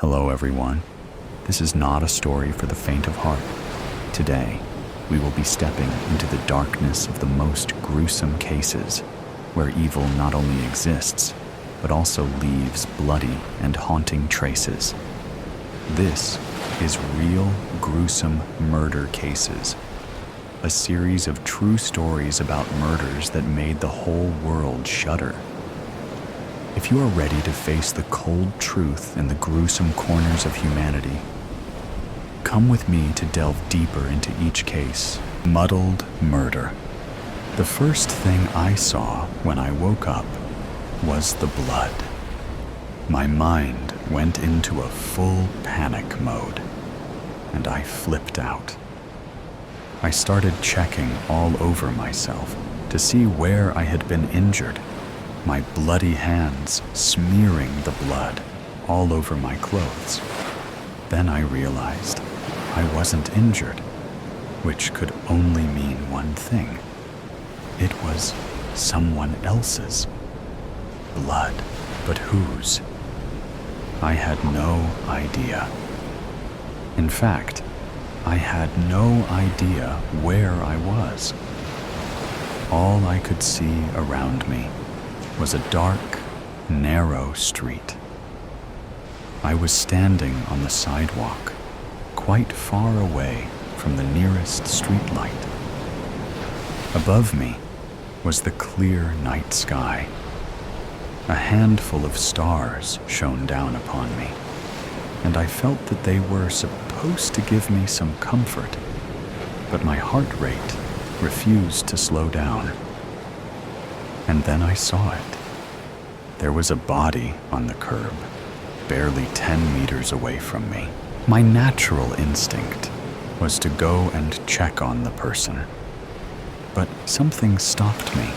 Hello everyone. This is not a story for the faint of heart. Today, we will be stepping into the darkness of the most gruesome cases, where evil not only exists, but also leaves bloody and haunting traces. This is Real Gruesome Murder Cases, a series of true stories about murders that made the whole world shudder. If you are ready to face the cold truth in the gruesome corners of humanity, come with me to delve deeper into each case. Muddled murder. The first thing I saw when I woke up was the blood. My mind went into a full panic mode, and I flipped out. I started checking all over myself to see where I had been injured, my bloody hands smearing the blood all over my clothes. Then I realized I wasn't injured, which could only mean one thing. It was someone else's blood, but whose? I had no idea. In fact, I had no idea where I was. All I could see around me was a dark, narrow street. I was standing on the sidewalk, quite far away from the nearest streetlight. Above me was the clear night sky. A handful of stars shone down upon me, and I felt that they were supposed to give me some comfort, but my heart rate refused to slow down. And then I saw it. There was a body on the curb, barely 10 meters away from me. My natural instinct was to go and check on the person, but something stopped me.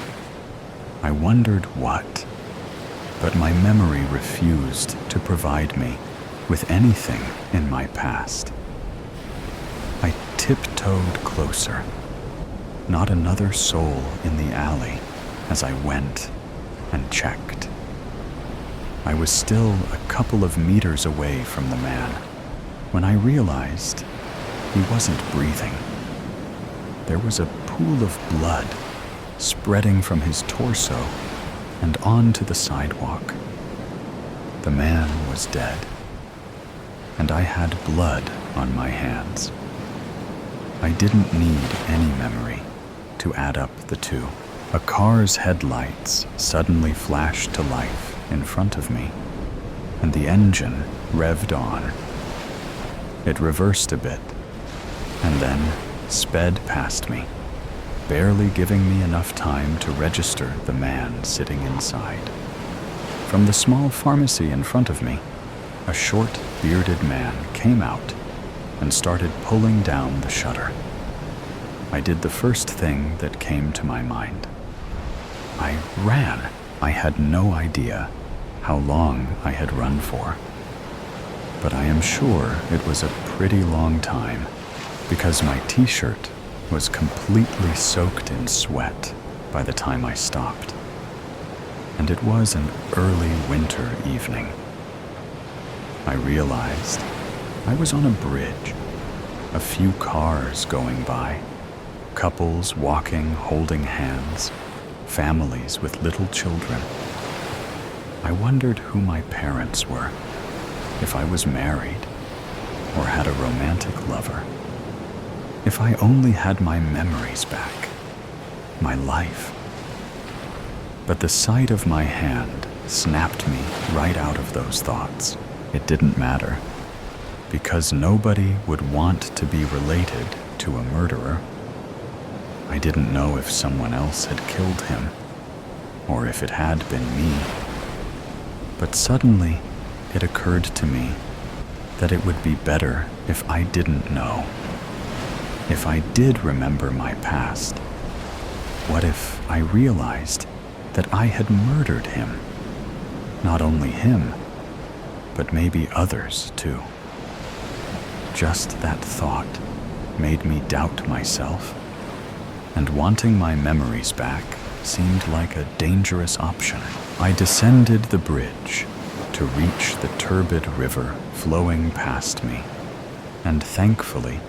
I wondered what, but my memory refused to provide me with anything in my past. I tiptoed closer. Not another soul in the alley as I went and checked. I was still a couple of meters away from the man when I realized he wasn't breathing. There was a pool of blood spreading from his torso and onto the sidewalk. The man was dead, and I had blood on my hands. I didn't need any memory to add up the two. A car's headlights suddenly flashed to life in front of me, and the engine revved on. It reversed a bit, and then sped past me, barely giving me enough time to register the man sitting inside. From the small pharmacy in front of me, a short, bearded man came out and started pulling down the shutter. I did the first thing that came to my mind. I ran. I had no idea how long I had run for, but I am sure it was a pretty long time because my t-shirt was completely soaked in sweat by the time I stopped, and it was an early winter evening. I realized I was on a bridge, a few cars going by, couples walking holding hands, families with little children. I wondered who my parents were, if I was married or had a romantic lover. If I only had my memories back, my life. But the sight of my hand snapped me right out of those thoughts. It didn't matter, because nobody would want to be related to a murderer. I didn't know if someone else had killed him, or if it had been me. But suddenly, it occurred to me that it would be better if I didn't know. If I did remember my past, what if I realized that I had murdered him? Not only him, but maybe others too. Just that thought made me doubt myself, and wanting my memories back seemed like a dangerous option. I descended the bridge to to reach the turbid river flowing past me, and thankfully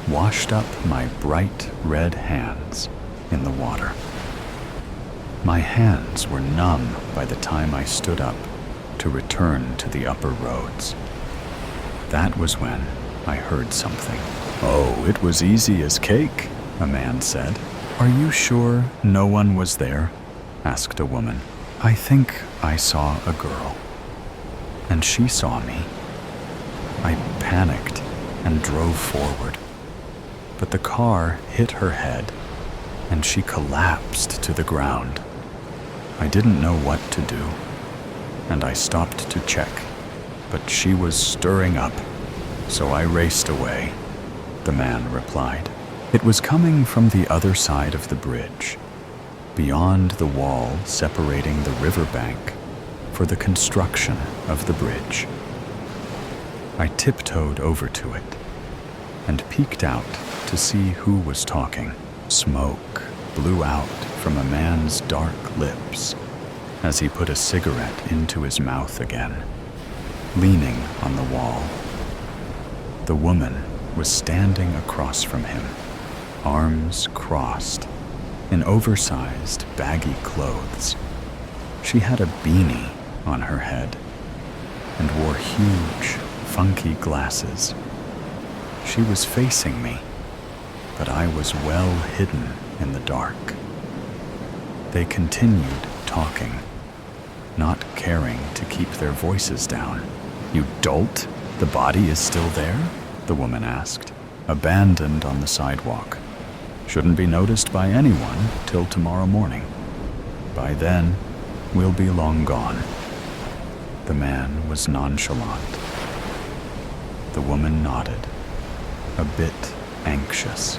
washed up my bright red hands in the water. My hands were numb by the time I stood up to return to the upper roads. That was when I heard something. "Oh, it was easy as cake," a man said. "Are you sure no one was there?" asked a woman. "I think I saw a girl, and she saw me." I panicked and drove forward, but the car hit her head, and she collapsed to the ground. I didn't know what to do, and I stopped to check, but she was stirring up, so I raced away, the man replied. It was coming from the other side of the bridge, beyond the wall separating the riverbank for the construction of the bridge. I tiptoed over to it and peeked out to see who was talking. Smoke blew out from a man's dark lips as he put a cigarette into his mouth again, leaning on the wall. The woman was standing across from him, arms crossed, in oversized, baggy clothes. She had a beanie on her head and wore huge, funky glasses. She was facing me, but I was well hidden in the dark. They continued talking, not caring to keep their voices down. "You dolt, the body is still there?" the woman asked. "Abandoned on the sidewalk. Shouldn't be noticed by anyone till tomorrow morning. By then, we'll be long gone." The man was nonchalant. The woman nodded, a bit anxious,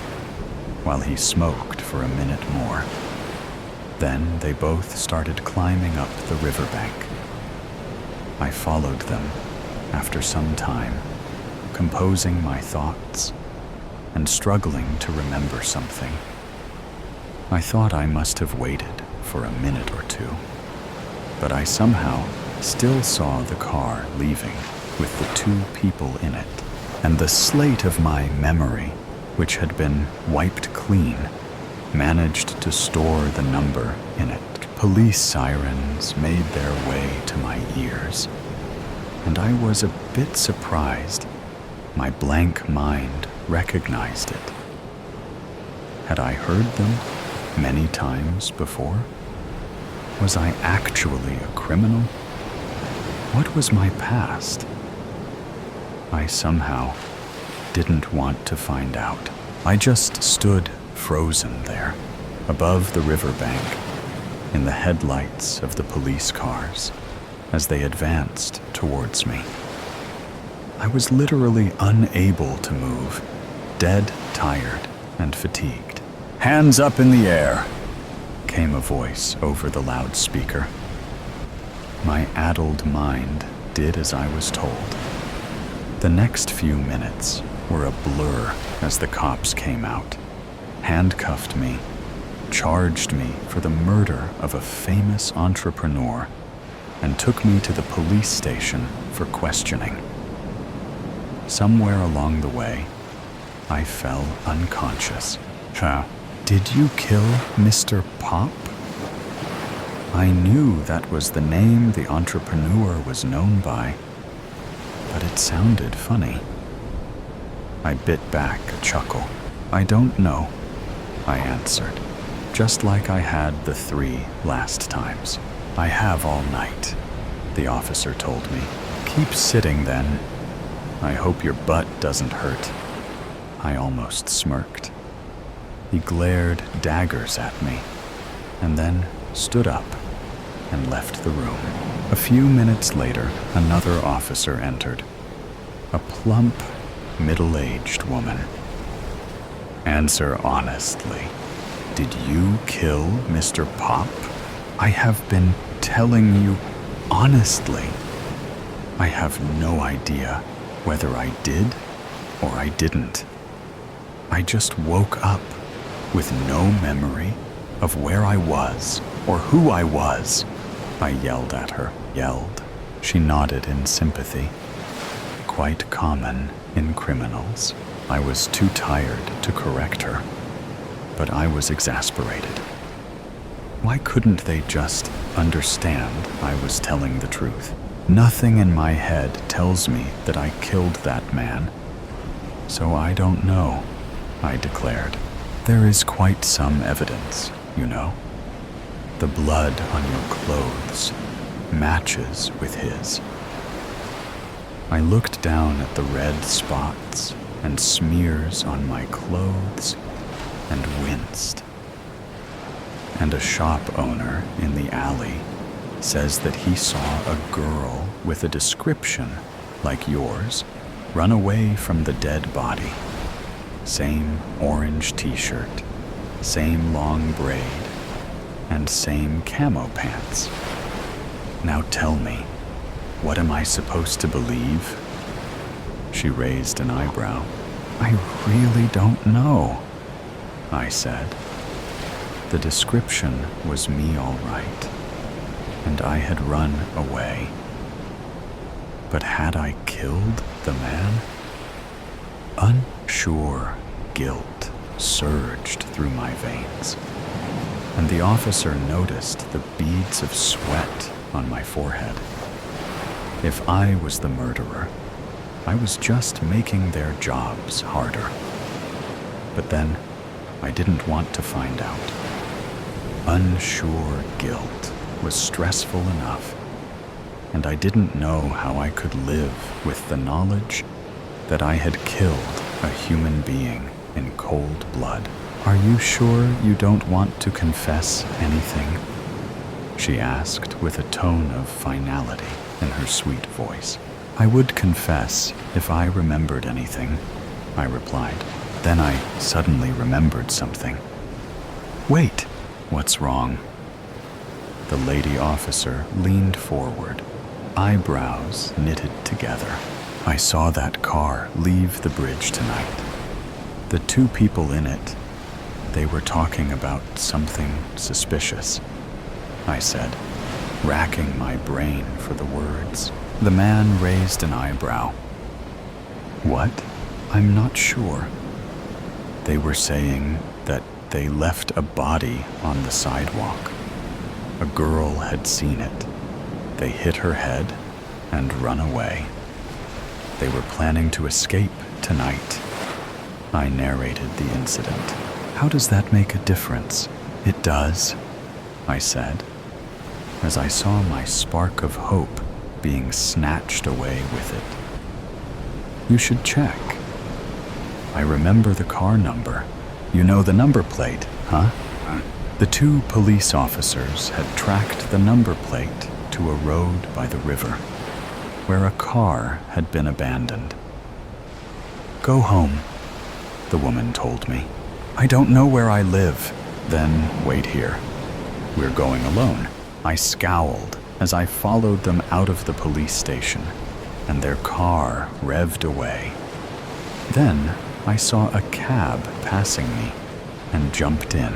while he smoked for a minute more. Then they both started climbing up the riverbank. I followed them after some time, composing my thoughts and struggling to remember something. I thought I must have waited for a minute or two, but I somehow still saw the car leaving with the two people in it, and the slate of my memory, which had been wiped clean, managed to store the number in it. Police sirens made their way to my ears, and I was a bit surprised my blank mind recognized it. Had I heard them many times before? Was I actually a criminal? What was my past? I somehow didn't want to find out. I just stood frozen there, above the riverbank, in the headlights of the police cars, as they advanced towards me. I was literally unable to move, dead tired and fatigued. "Hands up in the air," came a voice over the loudspeaker. My addled mind did as I was told. The next few minutes were a blur as the cops came out, handcuffed me, charged me for the murder of a famous entrepreneur, and took me to the police station for questioning. Somewhere along the way, I fell unconscious. "Did you kill Mr. Pop?" I knew that was the name the entrepreneur was known by, but it sounded funny. I bit back a chuckle. "I don't know," I answered, just like I had the 3 last times. "I have all night," the officer told me. "Keep sitting then. I hope your butt doesn't hurt." I almost smirked. He glared daggers at me, and then stood up and left the room. A few minutes later, another officer entered, a plump, middle-aged woman. "Answer honestly. Did you kill Mr. Pop?" "I have been telling you honestly. I have no idea whether I did or I didn't. I just woke up with no memory of where I was or who I was," I yelled at her. Yelled She nodded in sympathy. Quite common in criminals. I was too tired to correct her, but I was exasperated. Why couldn't they just understand I was telling the truth? Nothing in my head tells me that I killed that man. So I don't know, I declared. There is quite some evidence, you know. The blood on your clothes matches with his. I looked down at the red spots and smears on my clothes and winced. And a shop owner in the alley says that he saw a girl with a description like yours run away from the dead body. Same orange t-shirt, same long braid, and same camo pants. Now tell me, what am I supposed to believe? She raised an eyebrow. I really don't know, I said. The description was me all right, and I had run away. But had I killed the man? Unsure guilt surged through my veins, and the officer noticed the beads of sweat on my forehead. If I was the murderer, I was just making their jobs harder. But then, I didn't want to find out. Unsure guilt was stressful enough, and I didn't know how I could live with the knowledge that I had killed a human being in cold blood. Are you sure you don't want to confess anything? She asked with a tone of finality in her sweet voice. I would confess if I remembered anything, I replied. Then I suddenly remembered something. Wait, what's wrong? The lady officer leaned forward, eyebrows knitted together. I saw that car leave the bridge tonight. The two people in it, they were talking about something suspicious, I said, racking my brain for the words. The man raised an eyebrow. What? I'm not sure. They were saying that they left a body on the sidewalk. A girl had seen it. They hit her head and run away. They were planning to escape tonight. I narrated the incident. How does that make a difference? It does, I said, as I saw my spark of hope being snatched away with it. You should check. I remember the car number. You know the number plate, huh? The two police officers had tracked the number plate to a road by the river, where a car had been abandoned. Go home, the woman told me. I don't know where I live. Then wait here. We're going alone. I scowled as I followed them out of the police station, and their car revved away. Then I saw a cab passing me and jumped in.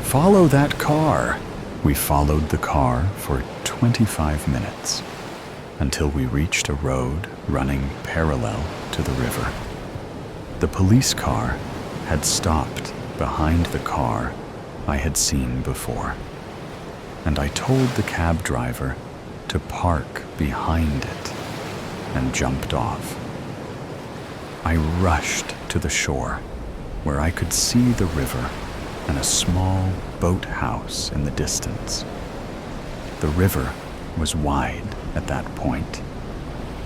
Follow that car! We followed the car for 25 minutes until we reached a road running parallel to the river. The police car had stopped behind the car I had seen before, and I told the cab driver to park behind it and jumped off. I rushed to the shore where I could see the river and a small boathouse in the distance. The river was wide at that point,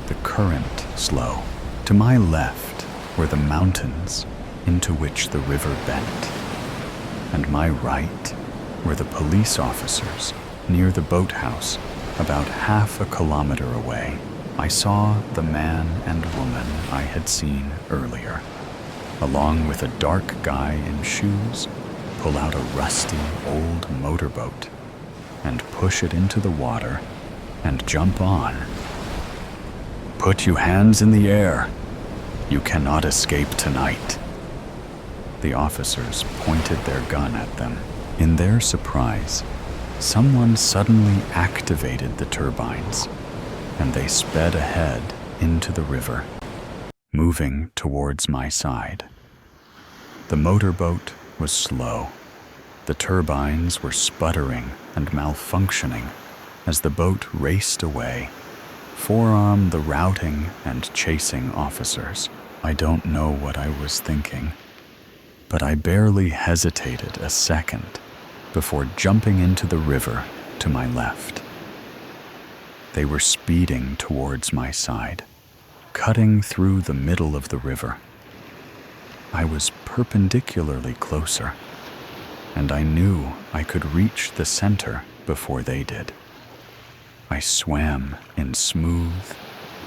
the current slow. To my left were the mountains into which the river bent, and my right were the police officers near the boathouse about half a kilometer away. I saw the man and woman I had seen earlier, along with a dark guy in shoes, pull out a rusty old motorboat and push it into the water and jump on. Put your hands in the air. You cannot escape tonight. The officers pointed their gun at them. In their surprise, someone suddenly activated the turbines, and they sped ahead into the river, moving towards my side. The motorboat was slow. The turbines were sputtering and malfunctioning as the boat raced away, forearm the routing and chasing officers. I don't know what I was thinking, but I barely hesitated a second before jumping into the river to my left. They were speeding towards my side, cutting through the middle of the river. I was perpendicularly closer, and I knew I could reach the center before they did. I swam in smooth,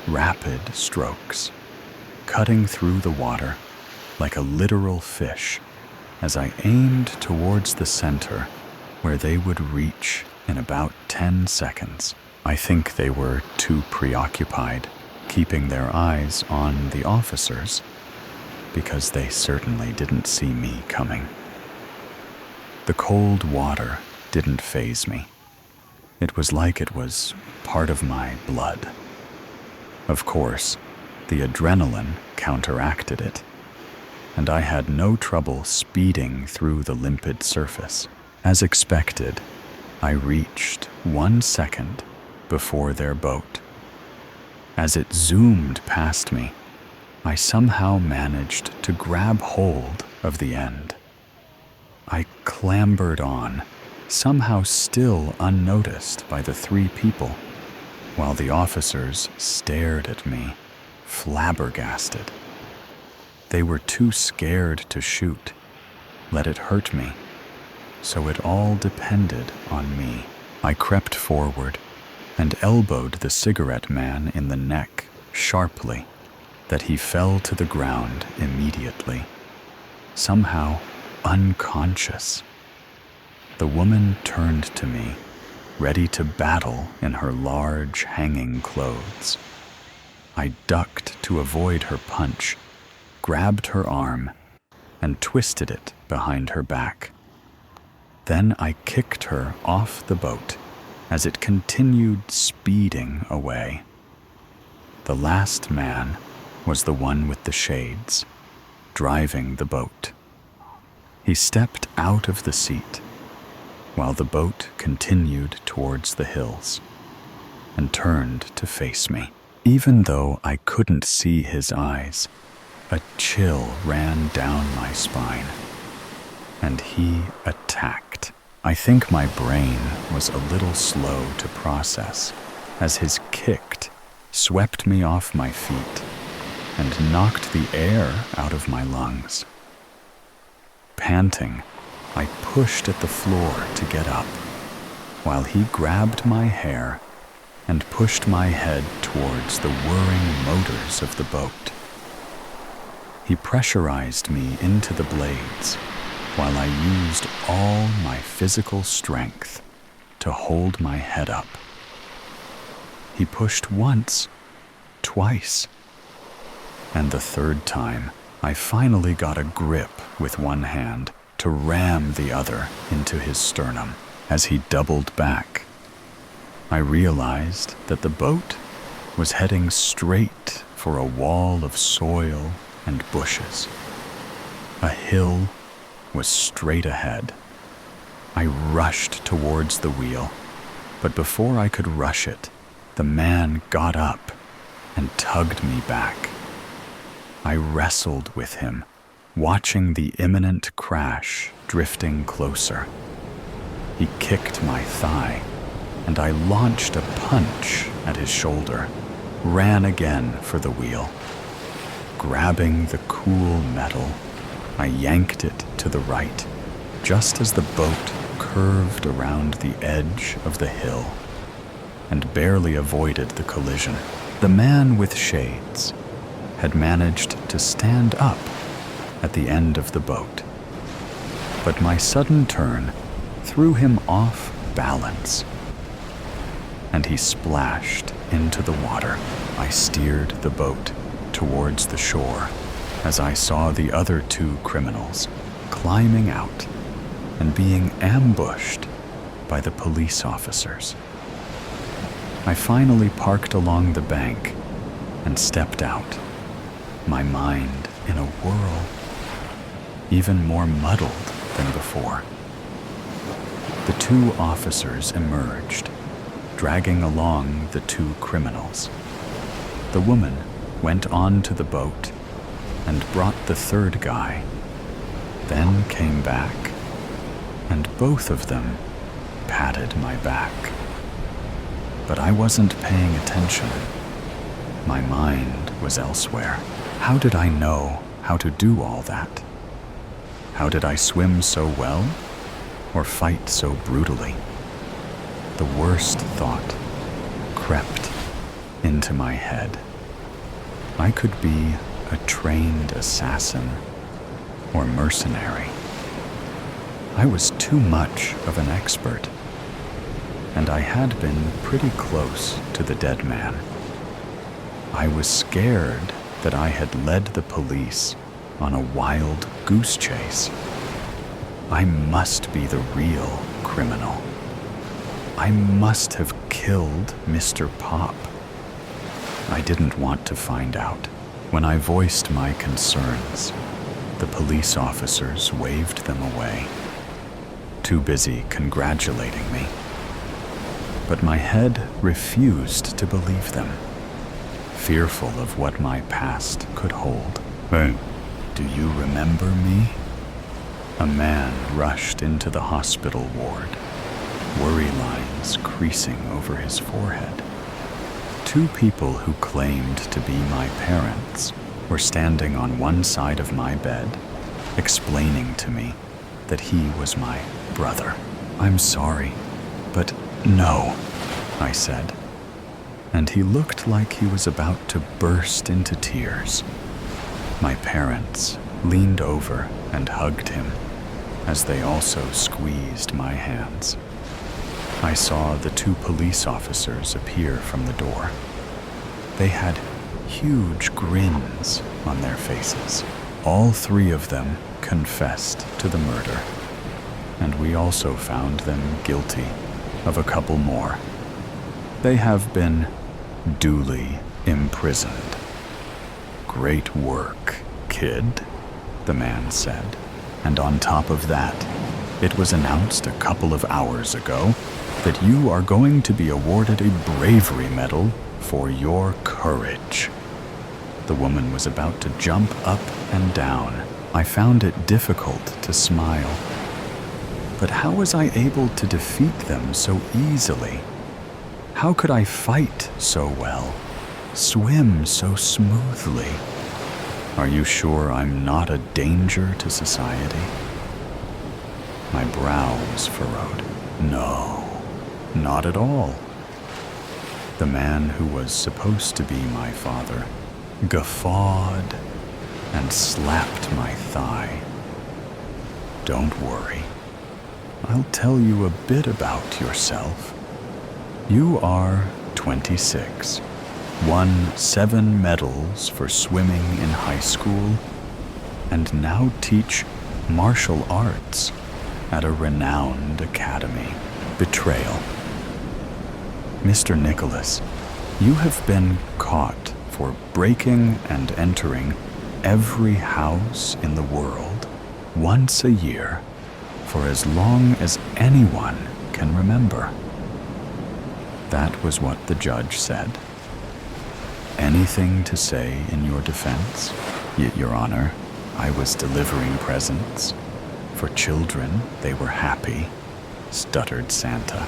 rapid strokes, cutting through the water like a literal fish as I aimed towards the center where they would reach in about 10 seconds. I think they were too preoccupied keeping their eyes on the officers because they certainly didn't see me coming. The cold water didn't faze me. It was like it was part of my blood. Of course, the adrenaline counteracted it, and I had no trouble speeding through the limpid surface. As expected, I reached 1 second before their boat. As it zoomed past me, I somehow managed to grab hold of the end. I clambered on, somehow still unnoticed by the 3 people, while the officers stared at me, flabbergasted. They were too scared to shoot, let it hurt me, so it all depended on me. I crept forward and elbowed the cigarette man in the neck sharply, that he fell to the ground immediately, somehow unconscious. The woman turned to me, ready to battle in her large hanging clothes. I ducked to avoid her punch, grabbed her arm, and twisted it behind her back. Then I kicked her off the boat as it continued speeding away. The last man was the one with the shades, driving the boat. He stepped out of the seat while the boat continued towards the hills and turned to face me. Even though I couldn't see his eyes, a chill ran down my spine, and he attacked. I think my brain was a little slow to process as his kick swept me off my feet and knocked the air out of my lungs. Panting, I pushed at the floor to get up, while he grabbed my hair and pushed my head towards the whirring motors of the boat. He pressurized me into the blades, while I used all my physical strength to hold my head up. He pushed once, twice, and the 3rd time, I finally got a grip with one hand to ram the other into his sternum. As he doubled back, I realized that the boat was heading straight for a wall of soil and bushes. A hill was straight ahead. I rushed towards the wheel, but before I could rush it, the man got up and tugged me back. I wrestled with him, watching the imminent crash drifting closer. He kicked my thigh, and I launched a punch at his shoulder, ran again for the wheel. Grabbing the cool metal, I yanked it to the right, just as the boat curved around the edge of the hill, and barely avoided the collision. The man with shades had managed to stand up at the end of the boat, but my sudden turn threw him off balance, and he splashed into the water. I steered the boat towards the shore as I saw the other 2 criminals climbing out and being ambushed by the police officers. I finally parked along the bank and stepped out, my mind in a whirl, even more muddled than before. The two officers emerged, dragging along the two criminals. The woman went on to the boat and brought the third guy, then came back, and both of them patted my back. But I wasn't paying attention. My mind was elsewhere. How did I know how to do all that? How did I swim so well, or fight so brutally? The worst thought crept into my head. I could be a trained assassin or mercenary. I was too much of an expert, and I had been pretty close to the dead man. I was scared that I had led the police on a wild goose chase. I must be the real criminal. I must have killed Mr. Pop. I didn't want to find out. When I voiced my concerns, the police officers waved them away, too busy congratulating me. But my head refused to believe them, fearful of what my past could hold. Hey, do you remember me? A man rushed into the hospital ward, worry lines creasing over his forehead. Two people who claimed to be my parents were standing on one side of my bed, explaining to me that he was my brother. I'm sorry, but no, I said. And he looked like he was about to burst into tears. My parents leaned over and hugged him as they also squeezed my hands. I saw the two police officers appear from the door. They had huge grins on their faces. All three of them confessed to the murder, and we also found them guilty of a couple more. They have been duly imprisoned. Great work, kid, the man said. And on top of that, it was announced a couple of hours ago that you are going to be awarded a bravery medal for your courage. The woman was about to jump up and down. I found it difficult to smile. But how was I able to defeat them so easily? How could I fight so well, swim so smoothly? Are you sure I'm not a danger to society? My brow was furrowed. No, not at all. The man who was supposed to be my father guffawed and slapped my thigh. Don't worry. I'll tell you a bit about yourself. You are 26, won 7 medals for swimming in high school, and now teach martial arts at a renowned academy. Betrayal. Mr. Nicholas, you have been caught for breaking and entering every house in the world once a year for as long as anyone can remember. That was what the judge said. Anything to say in your defense? Your Honor, I was delivering presents. For children, they were happy, stuttered Santa.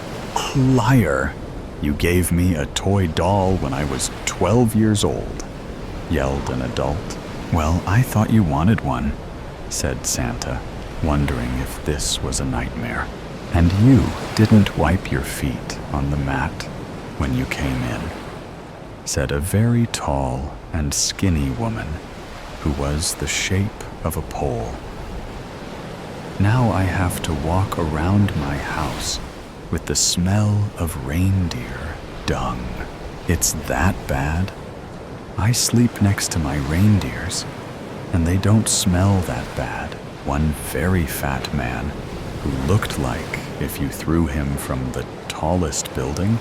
Liar! You gave me a toy doll when I was 12 years old, yelled an adult. Well, I thought you wanted one, said Santa, wondering if this was a nightmare. And you didn't wipe your feet on the mat when you came in, said a very tall and skinny woman who was the shape of a pole. Now I have to walk around my house with the smell of reindeer dung. It's that bad? I sleep next to my reindeers, and they don't smell that bad. One very fat man, who looked like if you threw him from the tallest building,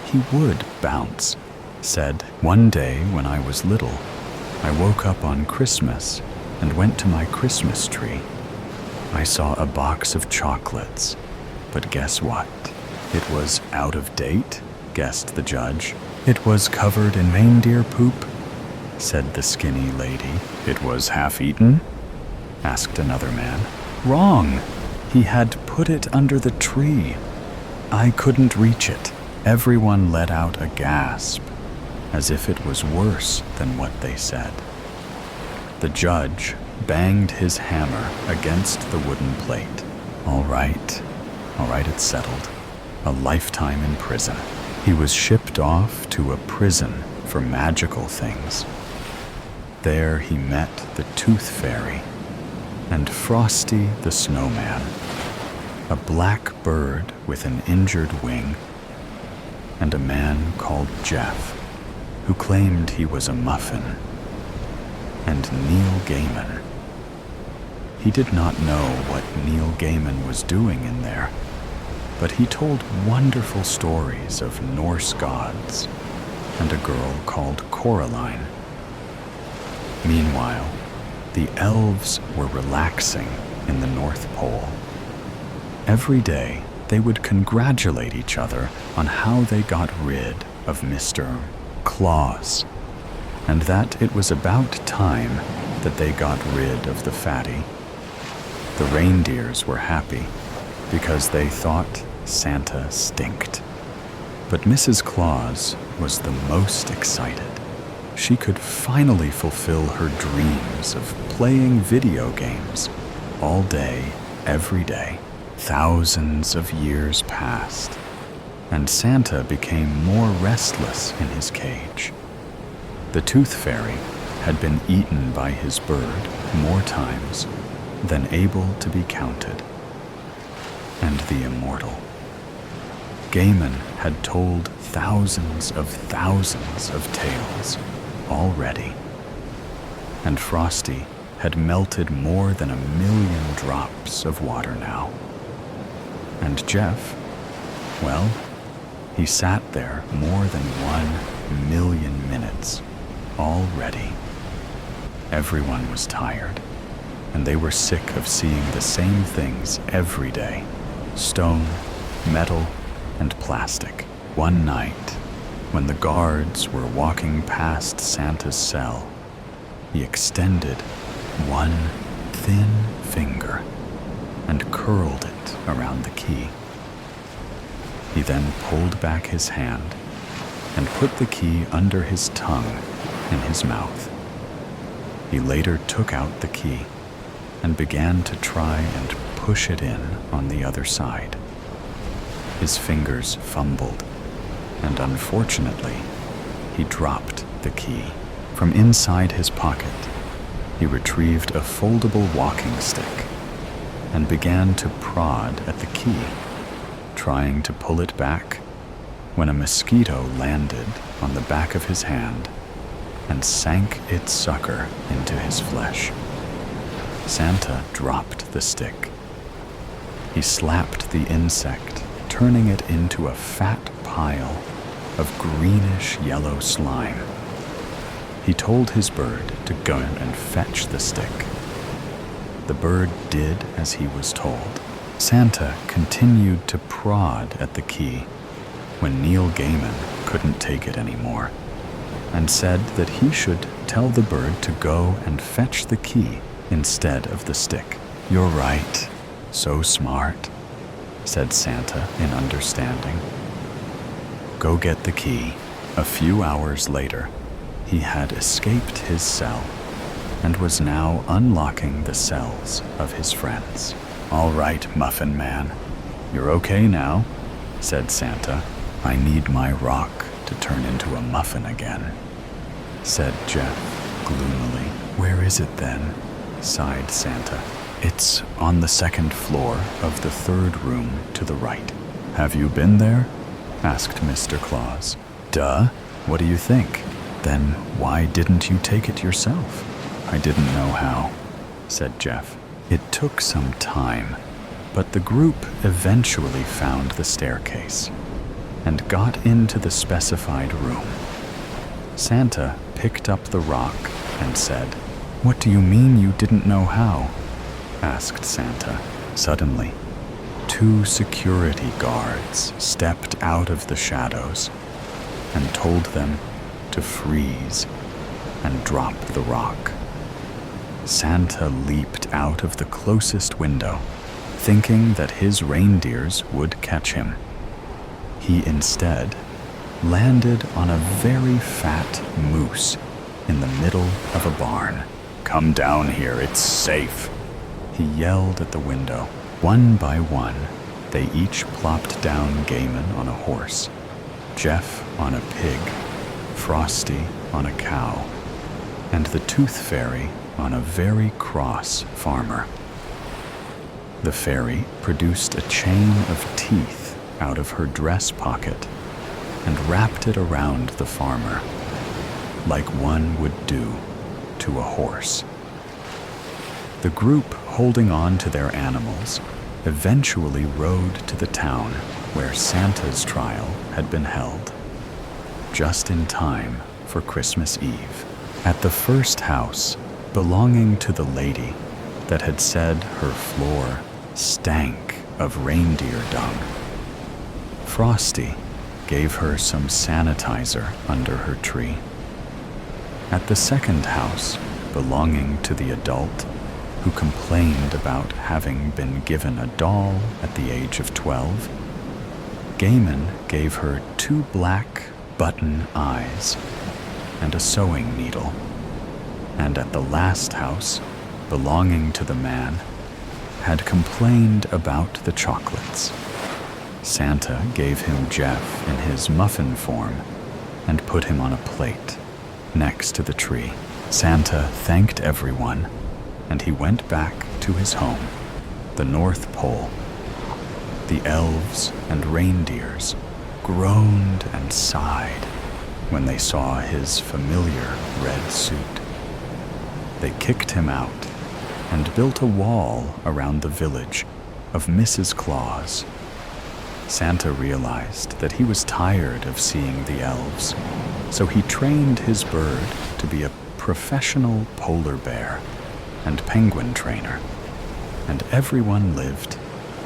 he would bounce. Said, "One day when I was little, I woke up on Christmas and went to my Christmas tree. I saw a box of chocolates, but guess what? It was out of date," guessed the judge. "It was covered in reindeer poop," said the skinny lady. "It was half-eaten?" asked another man. "Wrong. He had put it under the tree. I couldn't reach it." Everyone let out a gasp, as if it was worse than what they said. The judge banged his hammer against the wooden plate. All right, it's settled. A lifetime in prison. He was shipped off to a prison for magical things. There he met the Tooth Fairy and Frosty the Snowman, a black bird with an injured wing, and a man called Jeff, who claimed he was a muffin, and Neil Gaiman. He did not know what Neil Gaiman was doing in there, but he told wonderful stories of Norse gods and a girl called Coraline. Meanwhile, the elves were relaxing in the North Pole. Every day, they would congratulate each other on how they got rid of Mr. Claus, and that it was about time that they got rid of the fatty. The reindeers were happy because they thought Santa stinked. But Mrs. Claus was the most excited. She could finally fulfill her dreams of playing video games all day, every day. Thousands of years passed, and Santa became more restless in his cage. The Tooth Fairy had been eaten by his bird more times than able to be counted. And the immortal Gaiman had told thousands of tales already, and Frosty had melted more than 1,000,000 drops of water now. And Jeff, well, he sat there more than 1,000,000 minutes already. Everyone was tired, and they were sick of seeing the same things every day: stone, metal, and plastic. One night, when the guards were walking past Santa's cell, he extended one thin finger and curled it around the key. He then pulled back his hand and put the key under his tongue in his mouth. He later took out the key and began to try and push it in on the other side. His fingers fumbled, and unfortunately, he dropped the key. From inside his pocket, he retrieved a foldable walking stick and began to prod at the key, trying to pull it back, when a mosquito landed on the back of his hand and sank its sucker into his flesh. Santa dropped the stick. He slapped the insect, turning it into a fat pile of greenish-yellow slime. He told his bird to go and fetch the stick. The bird did as he was told. Santa continued to prod at the key when Neil Gaiman couldn't take it anymore, and said that he should tell the bird to go and fetch the key instead of the stick. "You're right, so smart," said Santa in understanding. "Go get the key." A few hours later, he had escaped his cell and was now unlocking the cells of his friends. "All right, Muffin Man, you're okay now," said Santa. "I need my rock to turn into a muffin again," said Jeff gloomily. "Where is it then?" sighed Santa. "It's on the second floor of the third room to the right." "Have you been there?" asked Mr. Claus. "Duh, what do you think?" "Then why didn't you take it yourself?" "I didn't know how," said Jeff. It took some time, but the group eventually found the staircase. and got into the specified room. Santa picked up the rock and said, "What do you mean you didn't know how?" asked Santa. Suddenly, 2 security guards stepped out of the shadows and told them to freeze and drop the rock. Santa leaped out of the closest window, thinking that his reindeers would catch him. He instead landed on a very fat moose in the middle of a barn. "Come down here, it's safe," he yelled at the window. One by one, they each plopped down Gaiman on a horse, Jeff on a pig, Frosty on a cow, and the Tooth Fairy on a very cross farmer. The fairy produced a chain of teeth out of her dress pocket and wrapped it around the farmer, like one would do to a horse. The group holding on to their animals eventually rode to the town where Santa's trial had been held, just in time for Christmas Eve. At the first house, belonging to the lady that had said her floor stank of reindeer dung, Frosty gave her some sanitizer under her tree. At the second house, belonging to the adult who complained about having been given a doll at the age of 12, Gaiman gave her 2 black button eyes and a sewing needle. And at the last house, belonging to the man, had complained about the chocolates. Santa gave him Jeff in his muffin form and put him on a plate next to the tree. Santa thanked everyone, and he went back to his home, the North Pole. The elves and reindeers groaned and sighed when they saw his familiar red suit. They kicked him out and built a wall around the village of Mrs. Claus. Santa realized that he was tired of seeing the elves, so he trained his bird to be a professional polar bear and penguin trainer, and everyone lived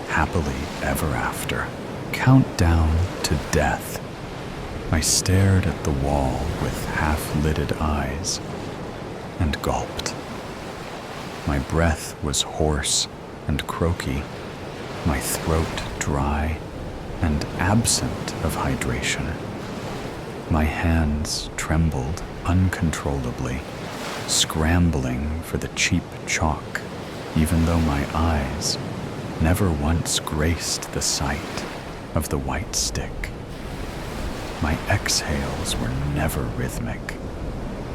happily ever after. Countdown to death. I stared at the wall with half-lidded eyes and gulped. My breath was hoarse and croaky, my throat dry and absent of hydration. My hands trembled uncontrollably, scrambling for the cheap chalk, even though my eyes never once graced the sight of the white stick. My exhales were never rhythmic,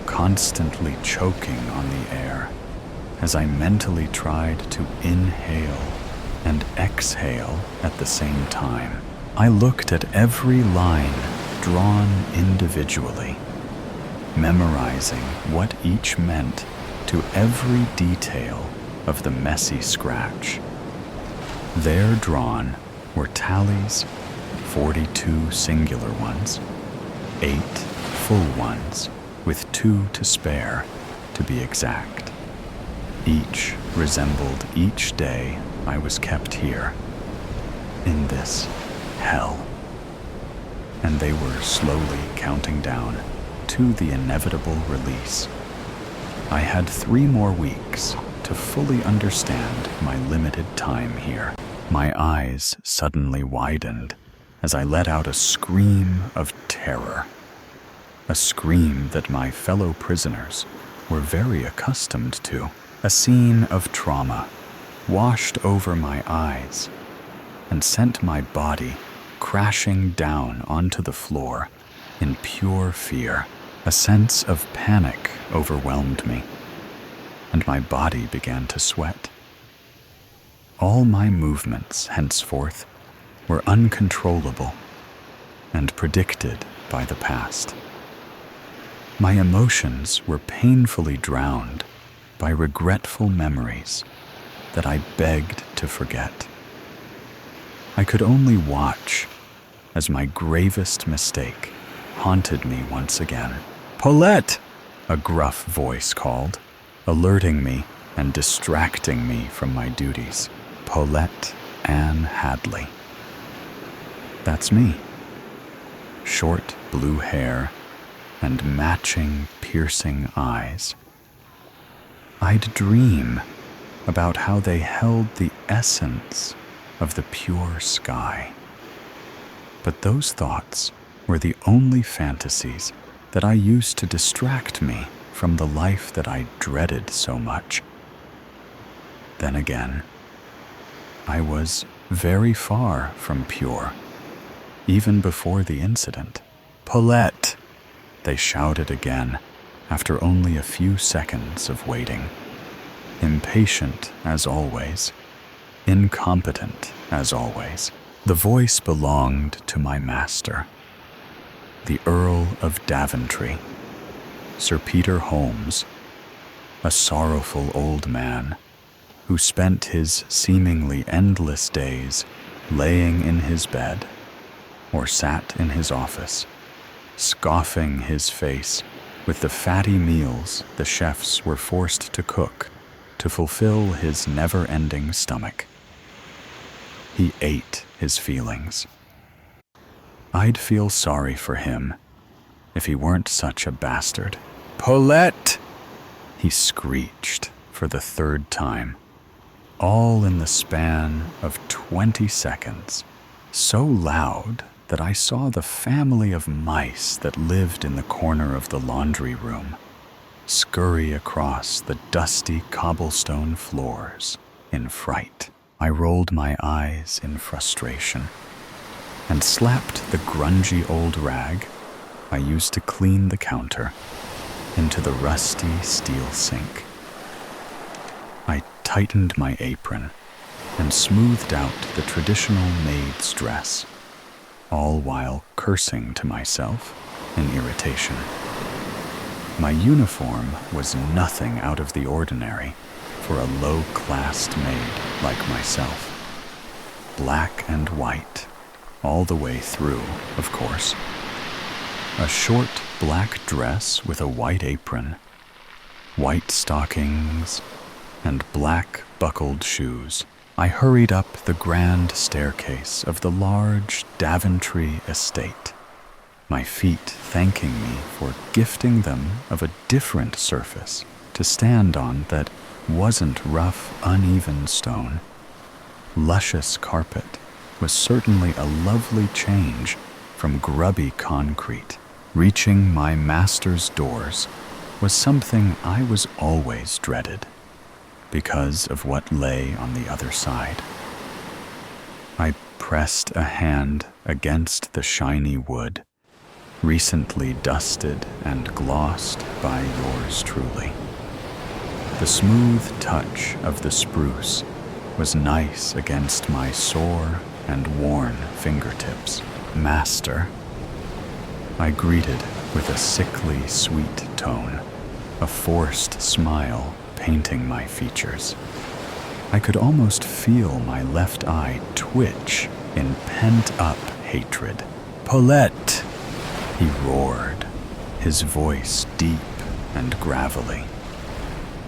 constantly choking on the air as I mentally tried to inhale and exhale at the same time. I looked at every line drawn individually, memorizing what each meant to every detail of the messy scratch. There drawn were tallies, 42 singular ones, 8 full ones, with 2 to spare, to be exact. Each resembled each day I was kept here, in this hell. And they were slowly counting down to the inevitable release. I had 3 more weeks to fully understand my limited time here. My eyes suddenly widened as I let out a scream of terror, a scream that my fellow prisoners were very accustomed to. A scene of trauma washed over my eyes and sent my body crashing down onto the floor in pure fear. A sense of panic overwhelmed me, and my body began to sweat. All my movements henceforth were uncontrollable and predicted by the past. My emotions were painfully drowned by regretful memories that I begged to forget. I could only watch as my gravest mistake haunted me once again. "Paulette!" a gruff voice called, alerting me and distracting me from my duties. Paulette Ann Hadley. That's me. Short blue hair and matching piercing eyes. I'd dream about how they held the essence of the pure sky. But those thoughts were the only fantasies that I used to distract me from the life that I dreaded so much. Then again, I was very far from pure, even before the incident. "Paulette!" they shouted again after only a few seconds of waiting. Impatient as always, incompetent as always, the voice belonged to my master, the Earl of Daventry, Sir Peter Holmes, a sorrowful old man who spent his seemingly endless days laying in his bed or sat in his office, scoffing his face with the fatty meals the chefs were forced to cook to fulfill his never-ending stomach. He ate his feelings. I'd feel sorry for him if he weren't such a bastard. "Paulette!" he screeched for the third time, all in the span of 20 seconds, so loud that I saw the family of mice that lived in the corner of the laundry room scurry across the dusty cobblestone floors in fright. I rolled my eyes in frustration and slapped the grungy old rag I used to clean the counter into the rusty steel sink. I tightened my apron and smoothed out the traditional maid's dress, all while cursing to myself in irritation. My uniform was nothing out of the ordinary for a low-classed maid like myself. Black and white, all the way through, of course. A short black dress with a white apron, white stockings, and black buckled shoes. I hurried up the grand staircase of the large Daventry estate, my feet thanking me for gifting them of a different surface to stand on that wasn't rough, uneven stone. Luscious carpet was certainly a lovely change from grubby concrete. Reaching my master's doors was something I was always dreaded because of what lay on the other side. I pressed a hand against the shiny wood, recently dusted and glossed by yours truly. The smooth touch of the spruce was nice against my sore and worn fingertips. "Master," I greeted with a sickly sweet tone, a forced smile painting my features. I could almost feel my left eye twitch in pent-up hatred. "Paulette!" he roared, his voice deep and gravelly.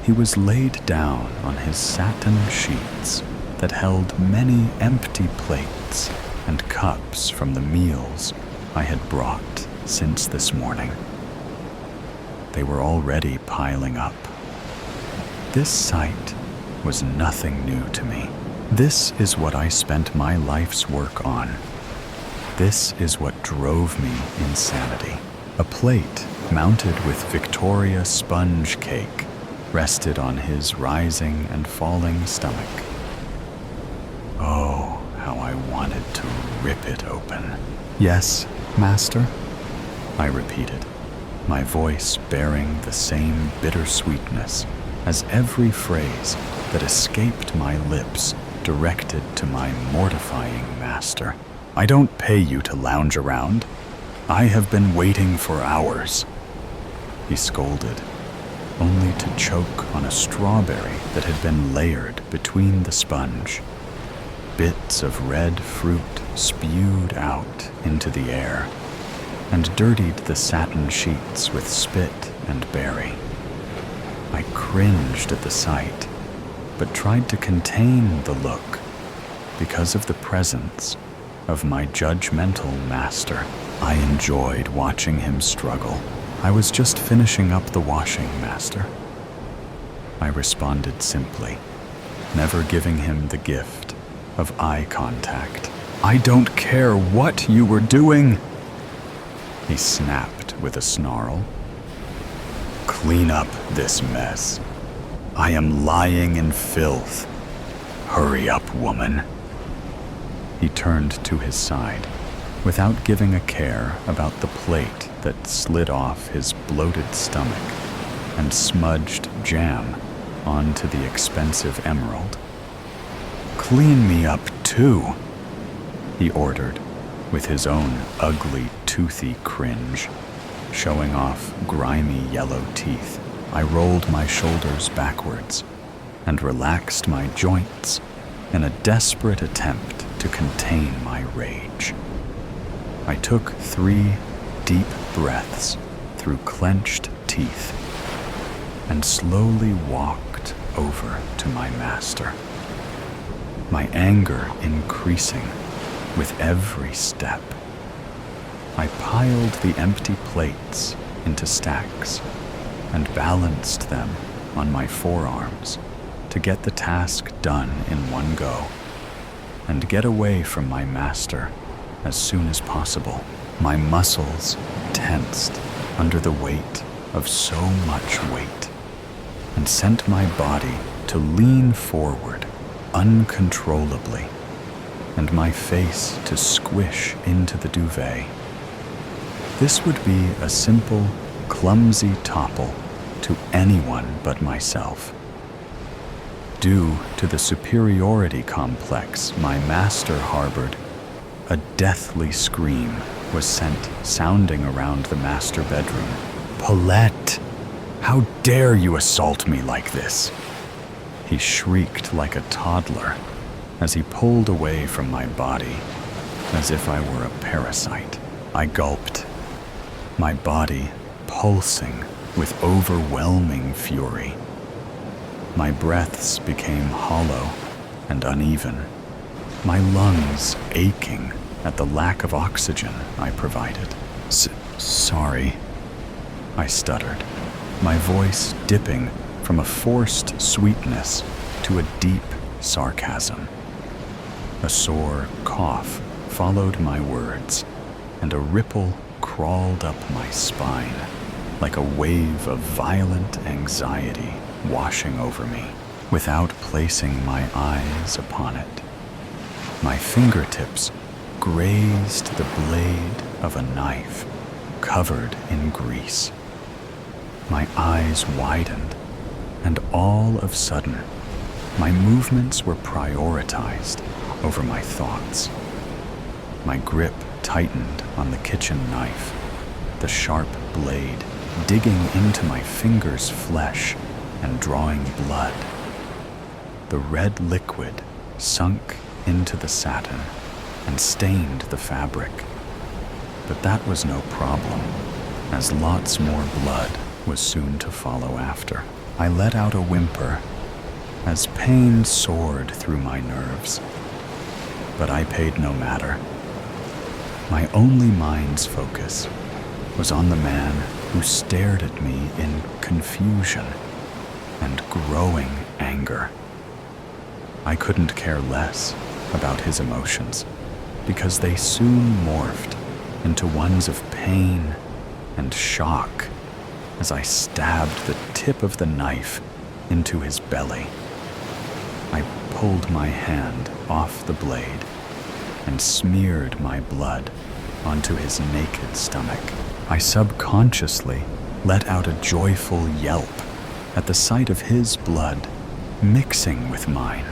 He was laid down on his satin sheets that held many empty plates and cups from the meals I had brought since this morning. They were already piling up. This sight was nothing new to me. This is what I spent my life's work on. This is what drove me insanity. A plate mounted with Victoria sponge cake rested on his rising and falling stomach. Oh, how I wanted to rip it open. "Yes, master?" I repeated, my voice bearing the same bittersweetness as every phrase that escaped my lips directed to my mortifying master. "I don't pay you to lounge around. I have been waiting for hours," he scolded, only to choke on a strawberry that had been layered between the sponge. bits of red fruit spewed out into the air and dirtied the satin sheets with spit and berry. I cringed at the sight, but tried to contain the look because of the presence of my judgmental master. I enjoyed watching him struggle. I was just finishing up the washing, master. I responded simply, never giving him the gift of eye contact. I don't care what you were doing, he snapped with a snarl. Clean up this mess. I am lying in filth. Hurry up, woman. He turned to his side, without giving a care about the plate that slid off his bloated stomach and smudged jam onto the expensive emerald. Clean me up too, he ordered, with his own ugly, toothy cringe, showing off grimy yellow teeth. I rolled my shoulders backwards and relaxed my joints in a desperate attempt to contain my rage. I took 3 deep breaths through clenched teeth and slowly walked over to my master, my anger increasing with every step. I piled the empty plates into stacks and balanced them on my forearms to get the task done in one go and get away from my master as soon as possible. My muscles tensed under the weight of so much weight and sent my body to lean forward uncontrollably and my face to squish into the duvet. This would be a simple, clumsy topple to anyone but myself. Due to the superiority complex my master harbored, a deathly scream was sent sounding around the master bedroom. Paulette, how dare you assault me like this? He shrieked like a toddler as he pulled away from my body as if I were a parasite. I gulped, my body pulsing with overwhelming fury. My breaths became hollow and uneven, my lungs aching at the lack of oxygen I provided. Sorry, I stuttered, my voice dipping from a forced sweetness to a deep sarcasm. A sore cough followed my words, and a ripple crawled up my spine like a wave of violent anxiety washing over me without placing my eyes upon it. My fingertips grazed the blade of a knife covered in grease. My eyes widened, and all of a sudden, my movements were prioritized over my thoughts. My grip tightened on the kitchen knife, the sharp blade digging into my finger's flesh and drawing blood. The red liquid sunk into the satin and stained the fabric. But that was no problem, as lots more blood was soon to follow after. I let out a whimper as pain soared through my nerves, but I paid no matter. My only mind's focus was on the man who stared at me in confusion and growing anger. I couldn't care less about his emotions because they soon morphed into ones of pain and shock as I stabbed the tip of the knife into his belly. I pulled my hand off the blade and smeared my blood onto his naked stomach. I subconsciously let out a joyful yelp at the sight of his blood mixing with mine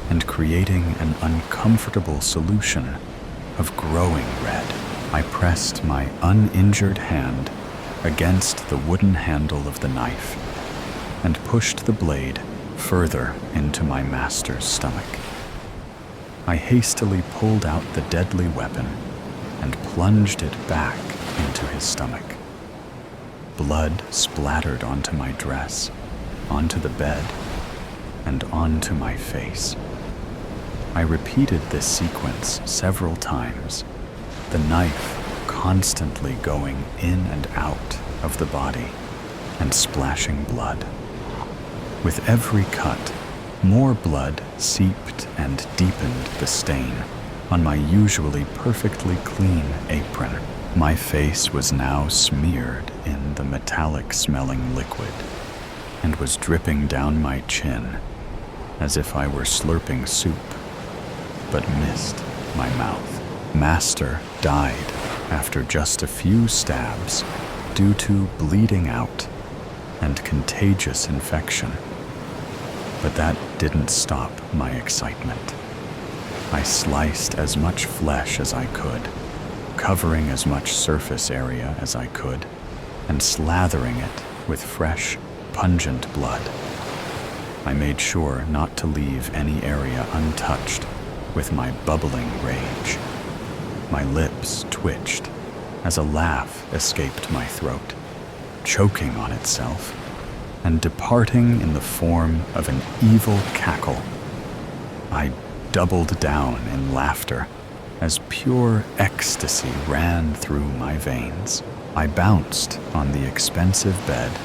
and creating an uncomfortable solution of growing red. I pressed my uninjured hand against the wooden handle of the knife and pushed the blade further into my master's stomach. I hastily pulled out the deadly weapon and plunged it back into his stomach. Blood splattered onto my dress, onto the bed, and onto my face. I repeated this sequence several times, the knife constantly going in and out of the body and splashing blood. With every cut, more blood seeped and deepened the stain on my usually perfectly clean apron. My face was now smeared in the metallic-smelling liquid and was dripping down my chin as if I were slurping soup, but missed my mouth. Master died after just a few stabs due to bleeding out and contagious infection. But that didn't stop my excitement. I sliced as much flesh as I could, covering as much surface area as I could, and slathering it with fresh, pungent blood. I made sure not to leave any area untouched with my bubbling rage. My lips twitched as a laugh escaped my throat, choking on itself and departing in the form of an evil cackle. I doubled down in laughter as pure ecstasy ran through my veins. I bounced on the expensive bed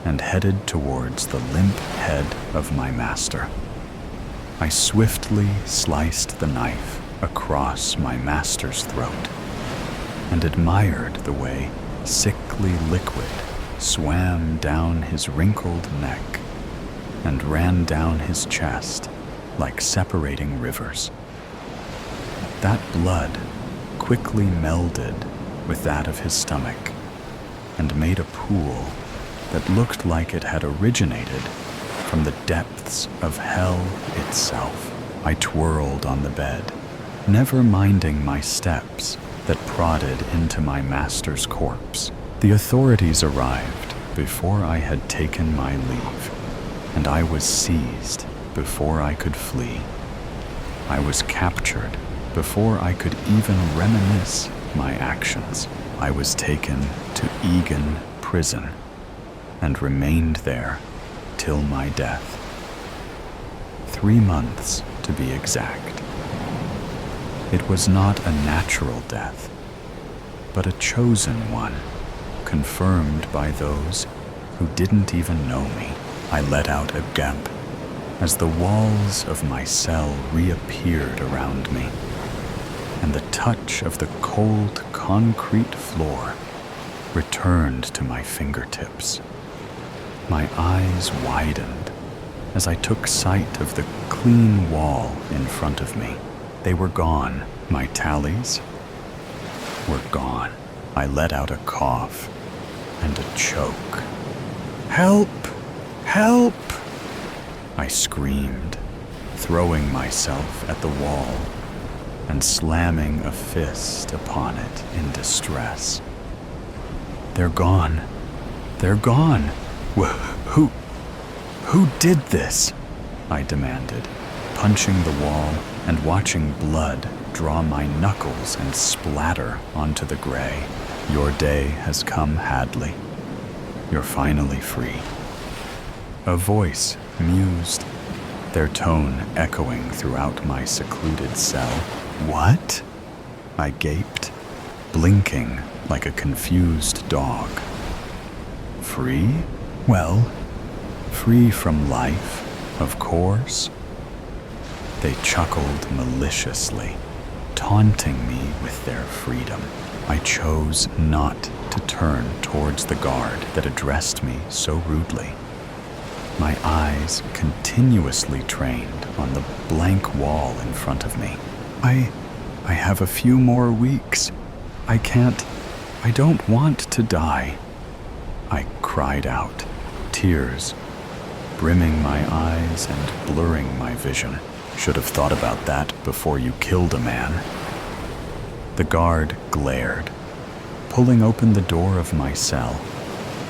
and headed towards the limp head of my master. I swiftly sliced the knife across my master's throat and admired the way sickly liquid swam down his wrinkled neck and ran down his chest like separating rivers. That blood quickly melded with that of his stomach and made a pool that looked like it had originated from the depths of hell itself. I twirled on the bed, never minding my steps that prodded into my master's corpse. The authorities arrived before I had taken my leave, and I was seized before I could flee. I was captured before I could even reminisce my actions. I was taken to Egan prison and remained there till my death. 3 months, to be exact. It was not a natural death, but a chosen one, confirmed by those who didn't even know me. I let out a gasp as the walls of my cell reappeared around me, and the touch of the cold concrete floor returned to my fingertips. My eyes widened as I took sight of the clean wall in front of me. They were gone. My tallies were gone. I let out a cough and a choke. "Help! Help!" I screamed, throwing myself at the wall and slamming a fist upon it in distress. "They're gone. They're gone. Who did this?" I demanded, punching the wall and watching blood draw my knuckles and splatter onto the gray. "Your day has come, Hadley. You're finally free." A voice mused, their tone echoing throughout my secluded cell. "What?" I gaped, blinking like a confused dog. "Free? Well, free from life, of course." They chuckled maliciously, taunting me with their freedom. I chose not to turn towards the guard that addressed me so rudely. My eyes continuously trained on the blank wall in front of me. I have a few more weeks. I don't want to die." I cried out, tears brimming my eyes and blurring my vision. "Should have thought about that before you killed a man." The guard glared, pulling open the door of my cell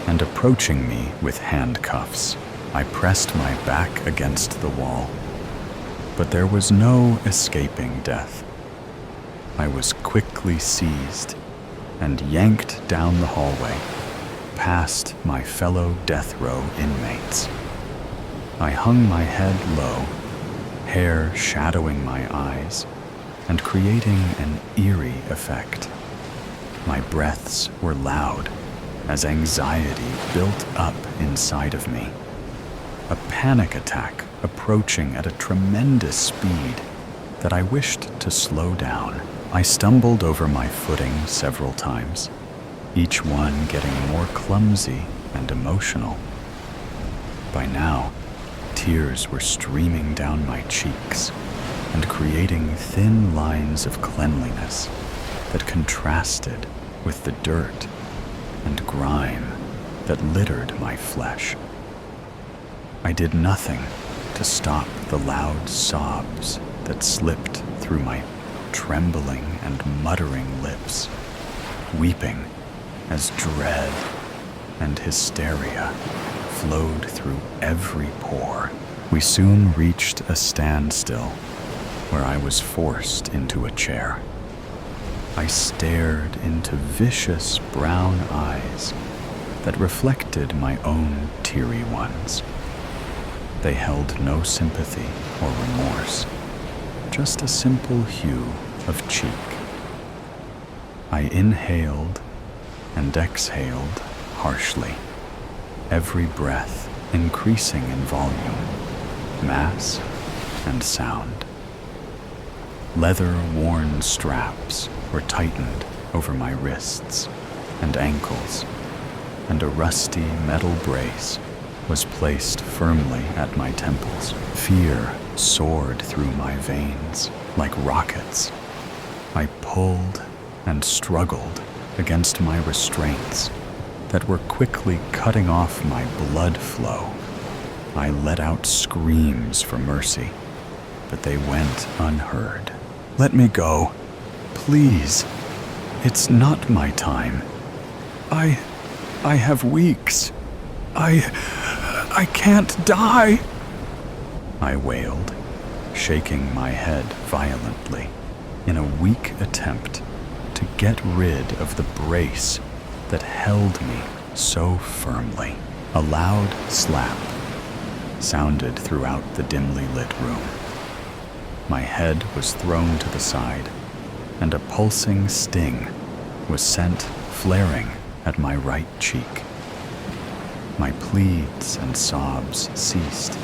and approaching me with handcuffs. I pressed my back against the wall, But there was no escaping death. I was quickly seized and yanked down the hallway, past my fellow death row inmates. I hung my head low, hair shadowing my eyes and creating an eerie effect. My breaths were loud as anxiety built up inside of me. A panic attack approaching at a tremendous speed that I wished to slow down. I stumbled over my footing several times, each one getting more clumsy and emotional. By now, tears were streaming down my cheeks and creating thin lines of cleanliness that contrasted with the dirt and grime that littered my flesh. I did nothing to stop the loud sobs that slipped through my trembling and muttering lips, weeping as dread and hysteria flowed through every pore. We soon reached a standstill where I was forced into a chair. I stared into vicious brown eyes that reflected my own teary ones. They held no sympathy or remorse, just a simple hue of cheek. I inhaled and exhaled harshly, every breath increasing in volume, mass, and sound. Leather-worn straps were tightened over my wrists and ankles, and a rusty metal brace was placed firmly at my temples. Fear soared through my veins like rockets. I pulled and struggled against my restraints that were quickly cutting off my blood flow. I let out screams for mercy, but they went unheard. "Let me go, please. It's not my time. I have weeks. I can't die," I wailed, shaking my head violently in a weak attempt to get rid of the brace that held me so firmly. A loud slap sounded throughout the dimly lit room. My head was thrown to the side, and a pulsing sting was sent flaring at my right cheek. My pleads and sobs ceased.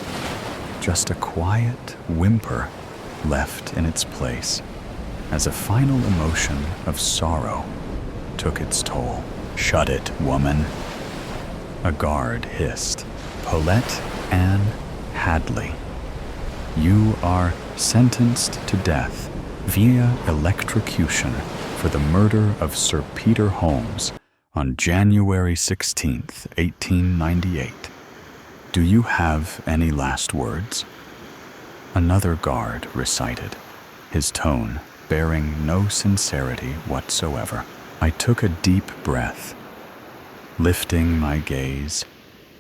Just a quiet whimper left in its place as a final emotion of sorrow took its toll. "Shut it, woman," a guard hissed. "Paulette Ann Hadley, you are sentenced to death via electrocution for the murder of Sir Peter Holmes on January 16th, 1898. Do you have any last words?" Another guard recited, his tone bearing no sincerity whatsoever. I took a deep breath, lifting my gaze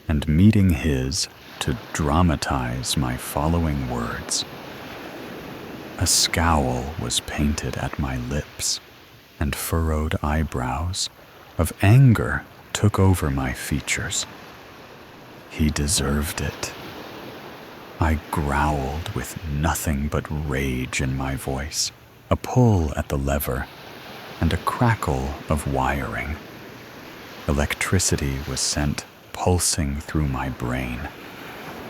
and meeting his to dramatize my following words. A scowl was painted at my lips, and furrowed eyebrows of anger took over my features. He deserved it. I growled with nothing but rage in my voice, a pull at the lever, and a crackle of wiring. Electricity was sent pulsing through my brain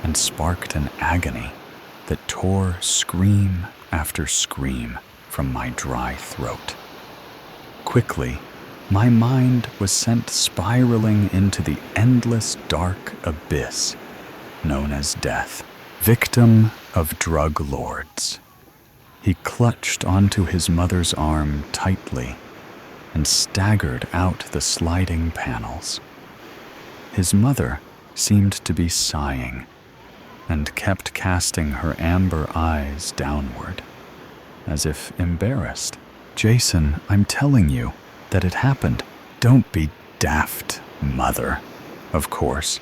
and sparked an agony that tore scream after scream from my dry throat. Quickly, my mind was sent spiraling into the endless dark abyss known as death, victim of drug lords. He clutched onto his mother's arm tightly and staggered out the sliding panels. His mother seemed to be sighing and kept casting her amber eyes downward, as if embarrassed. "Jason, I'm telling you that it happened. Don't be daft, mother." "Of course,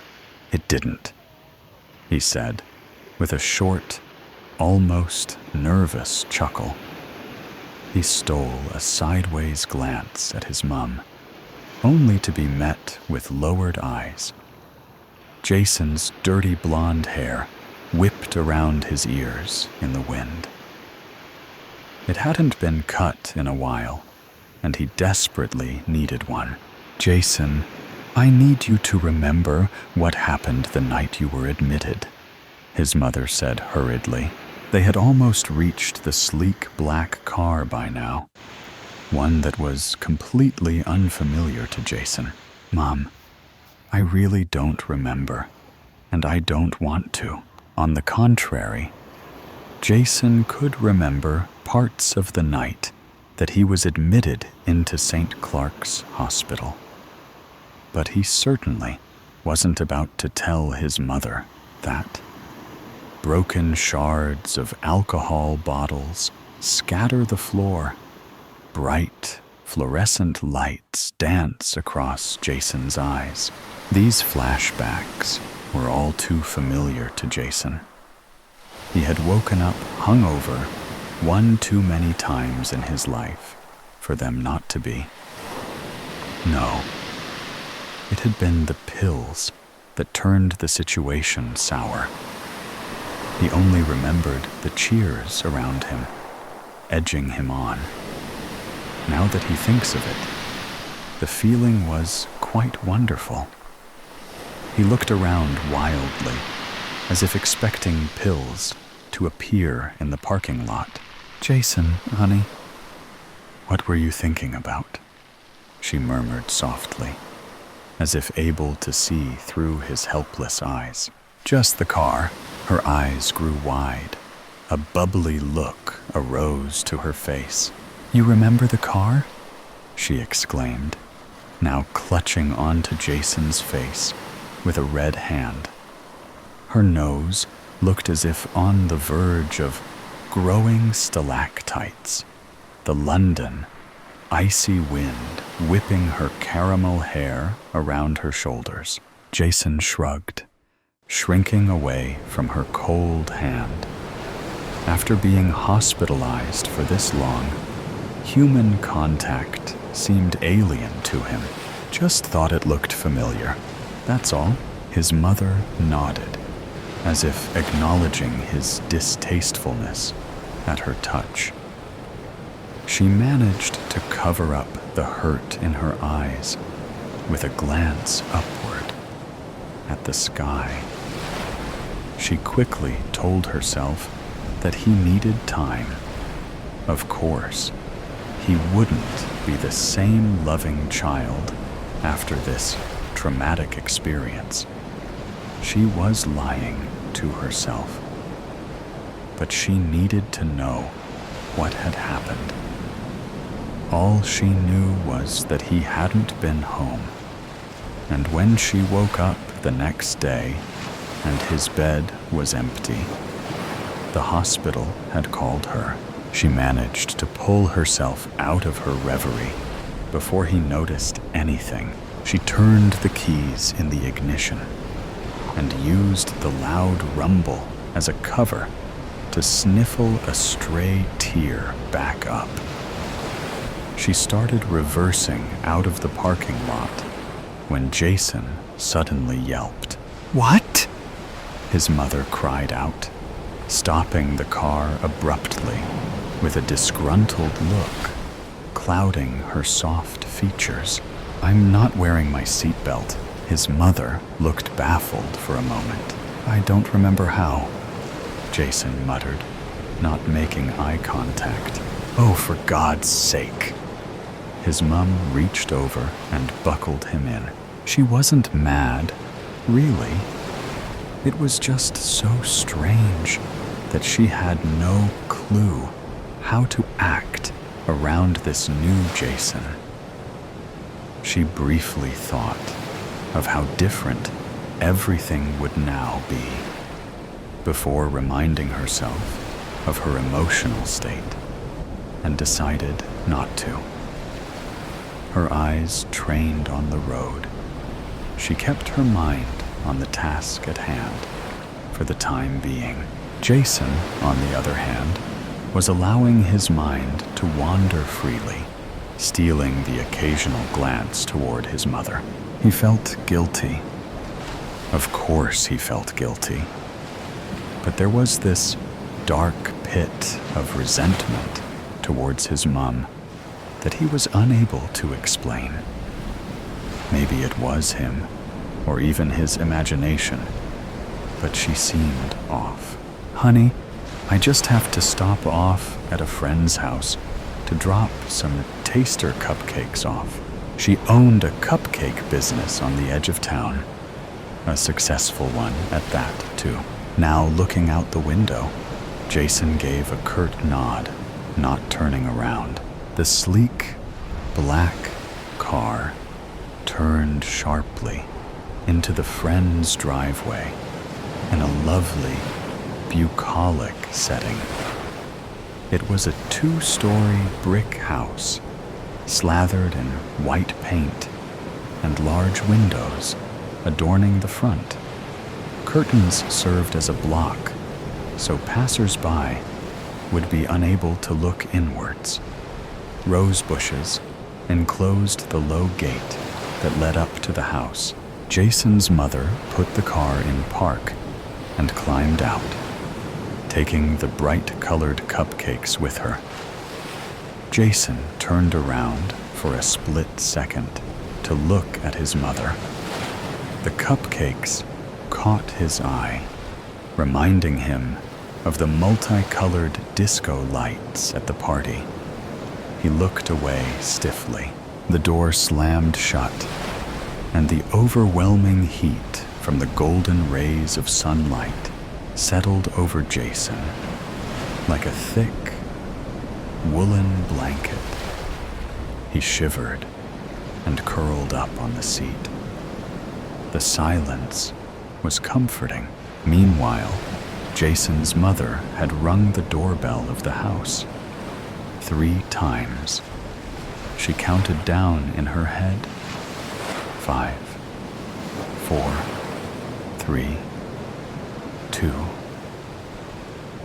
it didn't," he said, with a short, almost nervous chuckle. He stole a sideways glance at his mum, only to be met with lowered eyes. Jason's dirty blonde hair whipped around his ears in the wind. It hadn't been cut in a while, and he desperately needed one. "Jason, I need you to remember what happened the night you were admitted," his mother said hurriedly. They had almost reached the sleek black car by now, one that was completely unfamiliar to Jason. "Mom, I really don't remember, and I don't want to." On the contrary, Jason could remember parts of the night that he was admitted into St. Clark's Hospital. But he certainly wasn't about to tell his mother that. Broken shards of alcohol bottles scatter the floor. Bright, fluorescent lights dance across Jason's eyes. These flashbacks were all too familiar to Jason. He had woken up hungover one too many times in his life for them not to be. No, it had been the pills that turned the situation sour. He only remembered the cheers around him, edging him on. Now that he thinks of it, the feeling was quite wonderful. He looked around wildly, as if expecting pills to appear in the parking lot. "Jason, honey, what were you thinking about?" she murmured softly, as if able to see through his helpless eyes. "Just the car." Her eyes grew wide. A bubbly look arose to her face. "You remember the car?" she exclaimed, now clutching onto Jason's face with a red hand. Her nose looked as if on the verge of growing stalactites, the London icy wind whipping her caramel hair around her shoulders. Jason shrugged, shrinking away from her cold hand. After being hospitalized for this long, human contact seemed alien to him. "Just thought it looked familiar, that's all." His mother nodded, as if acknowledging his distastefulness at her touch. She managed to cover up the hurt in her eyes with a glance upward at the sky. She quickly told herself that he needed time. Of course, he wouldn't be the same loving child after this traumatic experience. She was lying to herself, but she needed to know what had happened. All she knew was that he hadn't been home, and when she woke up the next day and his bed was empty, the hospital had called her. She managed to pull herself out of her reverie before he noticed anything. She turned the keys in the ignition and used the loud rumble as a cover to sniffle a stray tear back up. She started reversing out of the parking lot when Jason suddenly yelped. "What?" his mother cried out, stopping the car abruptly with a disgruntled look clouding her soft features. "I'm not wearing my seatbelt." His mother looked baffled for a moment. "I don't remember how," Jason muttered, not making eye contact. "Oh, for God's sake." His mum reached over and buckled him in. She wasn't mad, really. It was just so strange that she had no clue how to act around this new Jason. She briefly thought of how different everything would now be, before reminding herself of her emotional state, and decided not to. Her eyes trained on the road. She kept her mind on the task at hand for the time being. Jason, on the other hand, was allowing his mind to wander freely, stealing the occasional glance toward his mother. He felt guilty. Of course he felt guilty. But there was this dark pit of resentment towards his mom that he was unable to explain. Maybe it was him, or even his imagination, but she seemed off. "Honey, I just have to stop off at a friend's house to drop some taster cupcakes off." She owned a cupcake business on the edge of town, a successful one at that, too. Now, looking out the window, Jason gave a curt nod, not turning around. The sleek, black car turned sharply into the friend's driveway in a lovely, bucolic setting. It was a 2-story brick house, slathered in white paint and large windows adorning the front. Curtains served as a block, so passers-by would be unable to look inwards. Rose bushes enclosed the low gate that led up to the house. Jason's mother put the car in park and climbed out, taking the bright-colored cupcakes with her. Jason turned around for a split second to look at his mother. The cupcakes caught his eye, reminding him of the multicolored disco lights at the party. He looked away stiffly. The door slammed shut, and the overwhelming heat from the golden rays of sunlight settled over Jason like a thick, woolen blanket. He shivered and curled up on the seat. The silence was comforting. Meanwhile, Jason's mother had rung the doorbell of the house 3 times. She counted down in her head. 5, 4, 3, 2,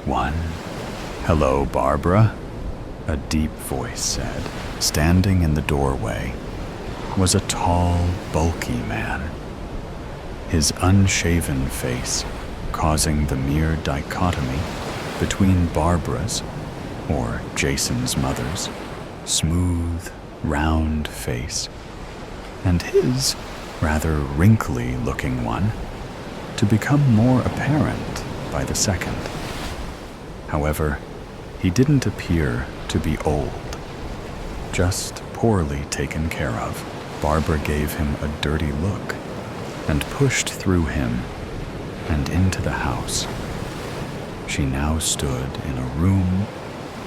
1. "Hello, Barbara," a deep voice said. Standing in the doorway was a tall, bulky man, his unshaven face causing the mere dichotomy between Barbara's, or Jason's mother's, smooth, round face and his rather wrinkly-looking one to become more apparent by the second. However, he didn't appear to be old, just poorly taken care of. Barbara gave him a dirty look and pushed through him and into the house. She now stood in a room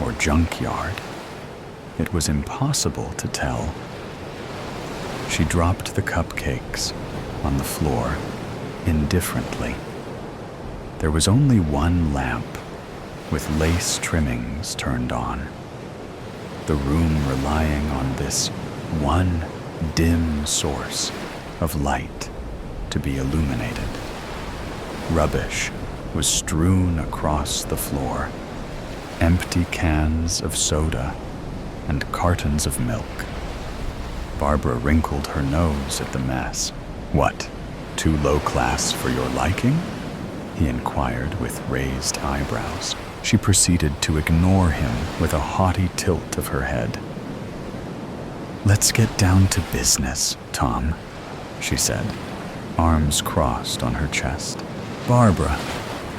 or junkyard. It was impossible to tell. She dropped the cupcakes on the floor indifferently. There was only one lamp with lace trimmings turned on, the room relying on this one dim source of light to be illuminated. Rubbish was strewn across the floor, empty cans of soda and cartons of milk. Barbara wrinkled her nose at the mess. "What, too low class for your liking?" he inquired with raised eyebrows. She proceeded to ignore him with a haughty tilt of her head. "Let's get down to business, Tom," she said, arms crossed on her chest. "Barbara,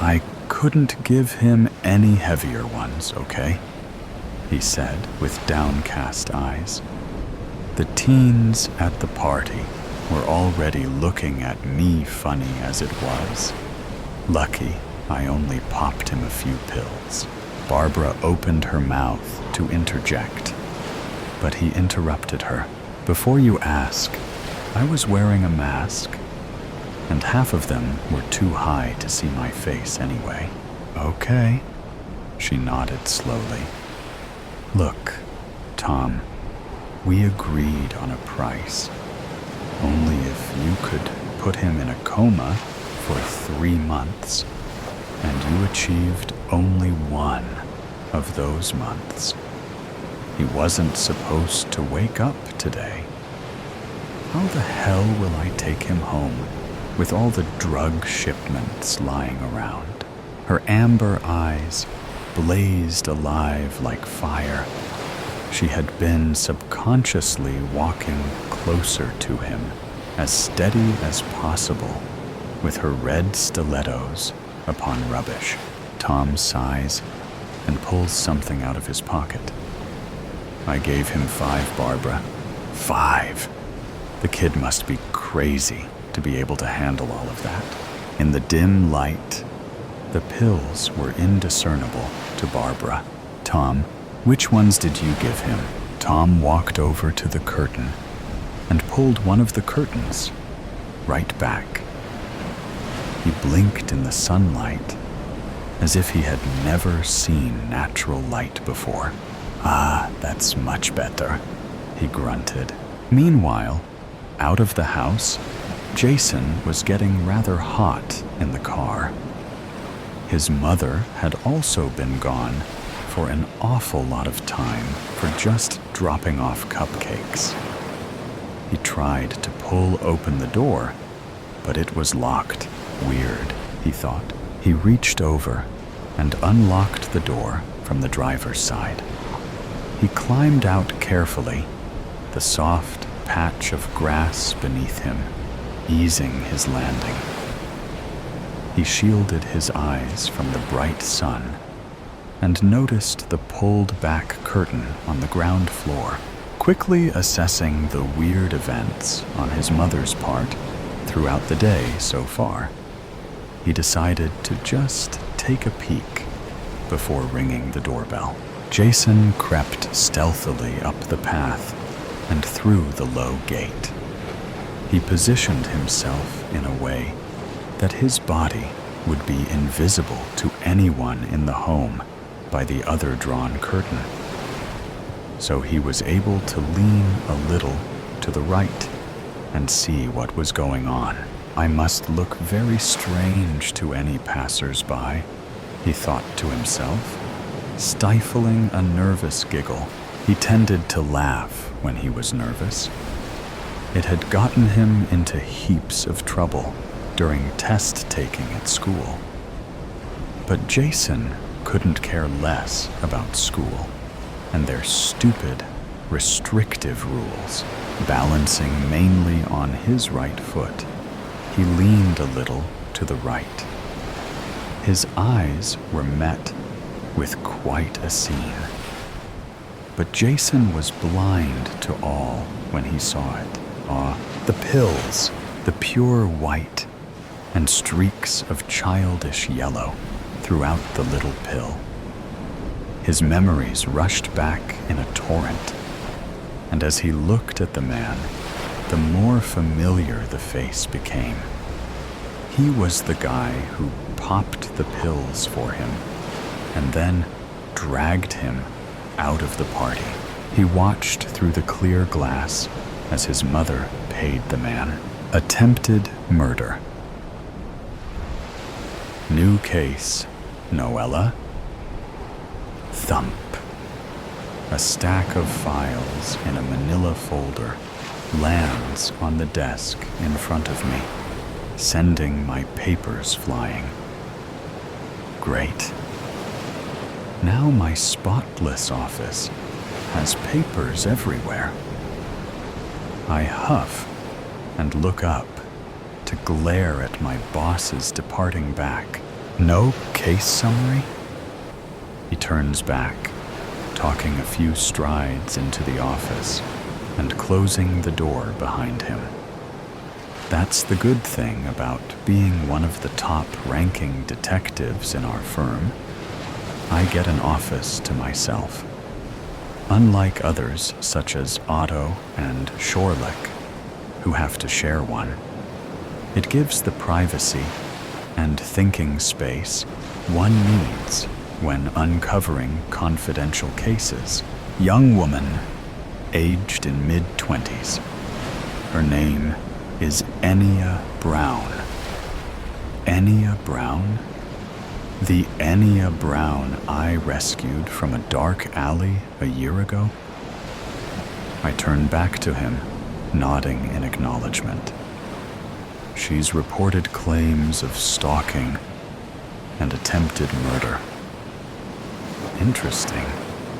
I couldn't give him any heavier ones, okay?" he said with downcast eyes. The teens at the party were already looking at me funny as it was. Lucky I only popped him a few pills. Barbara opened her mouth to interject, but he interrupted her. "Before you ask, I was wearing a mask, and half of them were too high to see my face anyway." "Okay," she nodded slowly. "Look, Tom, we agreed on a price. Only if you could put him in a coma for 3 months, and you achieved only one of those months. He wasn't supposed to wake up today. How the hell will I take him home with all the drug shipments lying around? Her amber eyes blazed alive like fire. She had been subconsciously walking closer to him, as steady as possible, with her red stilettos upon rubbish. Tom sighs and pulls something out of his pocket. I gave him 5, Barbara. 5. The kid must be crazy to be able to handle all of that. In the dim light, the pills were indiscernible to Barbara. Tom, which ones did you give him? Tom walked over to the curtain and pulled one of the curtains right back. He blinked in the sunlight as if he had never seen natural light before. Ah, that's much better, he grunted. Meanwhile, out of the house, Jason was getting rather hot in the car. His mother had also been gone for an awful lot of time for just dropping off cupcakes. He tried to pull open the door, but it was locked. Weird, he thought. He reached over and unlocked the door from the driver's side. He climbed out carefully, the soft patch of grass beneath him, easing his landing. He shielded his eyes from the bright sun and noticed the pulled-back curtain on the ground floor, quickly assessing the weird events on his mother's part throughout the day so far. He decided to just take a peek before ringing the doorbell. Jason crept stealthily up the path and through the low gate. He positioned himself in a way that his body would be invisible to anyone in the home by the other drawn curtain. So he was able to lean a little to the right and see what was going on. I must look very strange to any passers-by, he thought to himself. Stifling a nervous giggle, he tended to laugh when he was nervous. It had gotten him into heaps of trouble during test-taking at school. But Jason couldn't care less about school and their stupid, restrictive rules. Balancing mainly on his right foot, he leaned a little to the right. His eyes were met with quite a scene. But Jason was blind to all when he saw it. The pills, the pure white, and streaks of childish yellow throughout the little pill. His memories rushed back in a torrent, and as he looked at the man, the more familiar the face became. He was the guy who popped the pills for him and then dragged him out of the party. He watched through the clear glass as his mother paid the man. Attempted murder. New case, Noella. Thump. A stack of files in a manila folder lands on the desk in front of me, sending my papers flying. Great. Now my spotless office has papers everywhere. I huff and look up to glare at my boss's departing back. No case summary? He turns back, talking a few strides into the office and closing the door behind him. That's the good thing about being one of the top-ranking detectives in our firm. I get an office to myself. Unlike others such as Otto and Shorlick, who have to share one, it gives the privacy and thinking space one needs when uncovering confidential cases. Young woman, aged in mid-20s. Her name is Enya Brown. Enya Brown? The Enya Brown I rescued from a dark alley a year ago? I turned back to him, nodding in acknowledgement. She's reported claims of stalking and attempted murder. Interesting.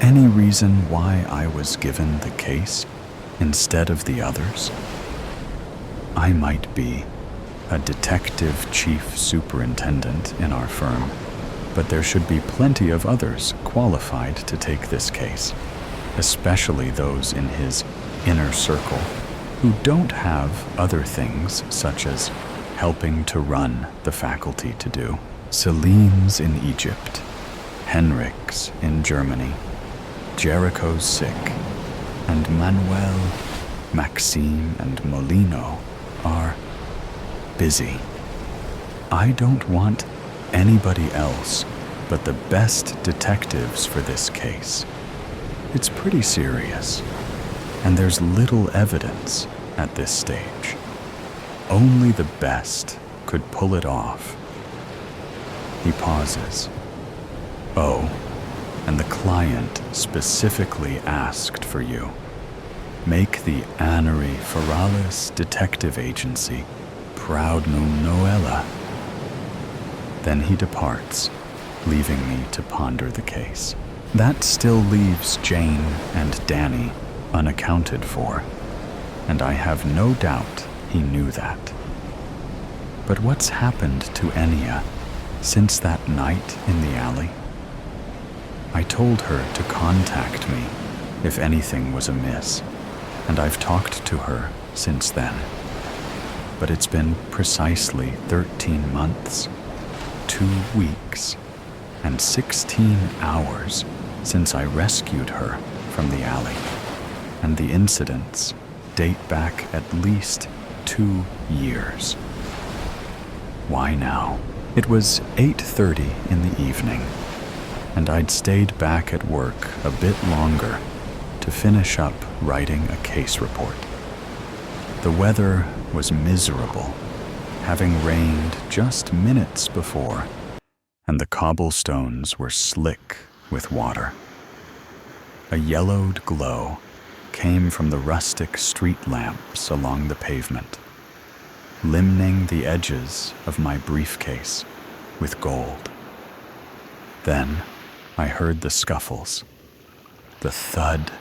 Any reason why I was given the case instead of the others? I might be a detective chief superintendent in our firm, but there should be plenty of others qualified to take this case, especially those in his inner circle who don't have other things such as helping to run the faculty to do. Celine's in Egypt, Henrik's in Germany, Jericho's sick, and Manuel, Maxime, and Molino are busy. I don't want anybody else but the best detectives for this case. It's pretty serious, and there's little evidence at this stage. Only the best could pull it off. He pauses. Oh, and the client specifically asked for you. Make the Annery Feralis Detective Agency proud, no Noella. Then he departs, leaving me to ponder the case. That still leaves Jane and Danny unaccounted for, and I have no doubt he knew that. But what's happened to Enya since that night in the alley? I told her to contact me if anything was amiss, and I've talked to her since then. But it's been precisely 13 months, 2 weeks, and 16 hours since I rescued her from the alley, and the incidents date back at least 2 years. Why now? It was 8:30 in the evening, and I'd stayed back at work a bit longer to finish up writing a case report. The weather was miserable, having rained just minutes before, and the cobblestones were slick with water. A yellowed glow came from the rustic street lamps along the pavement, limning the edges of my briefcase with gold. Then I heard the scuffles, the thud,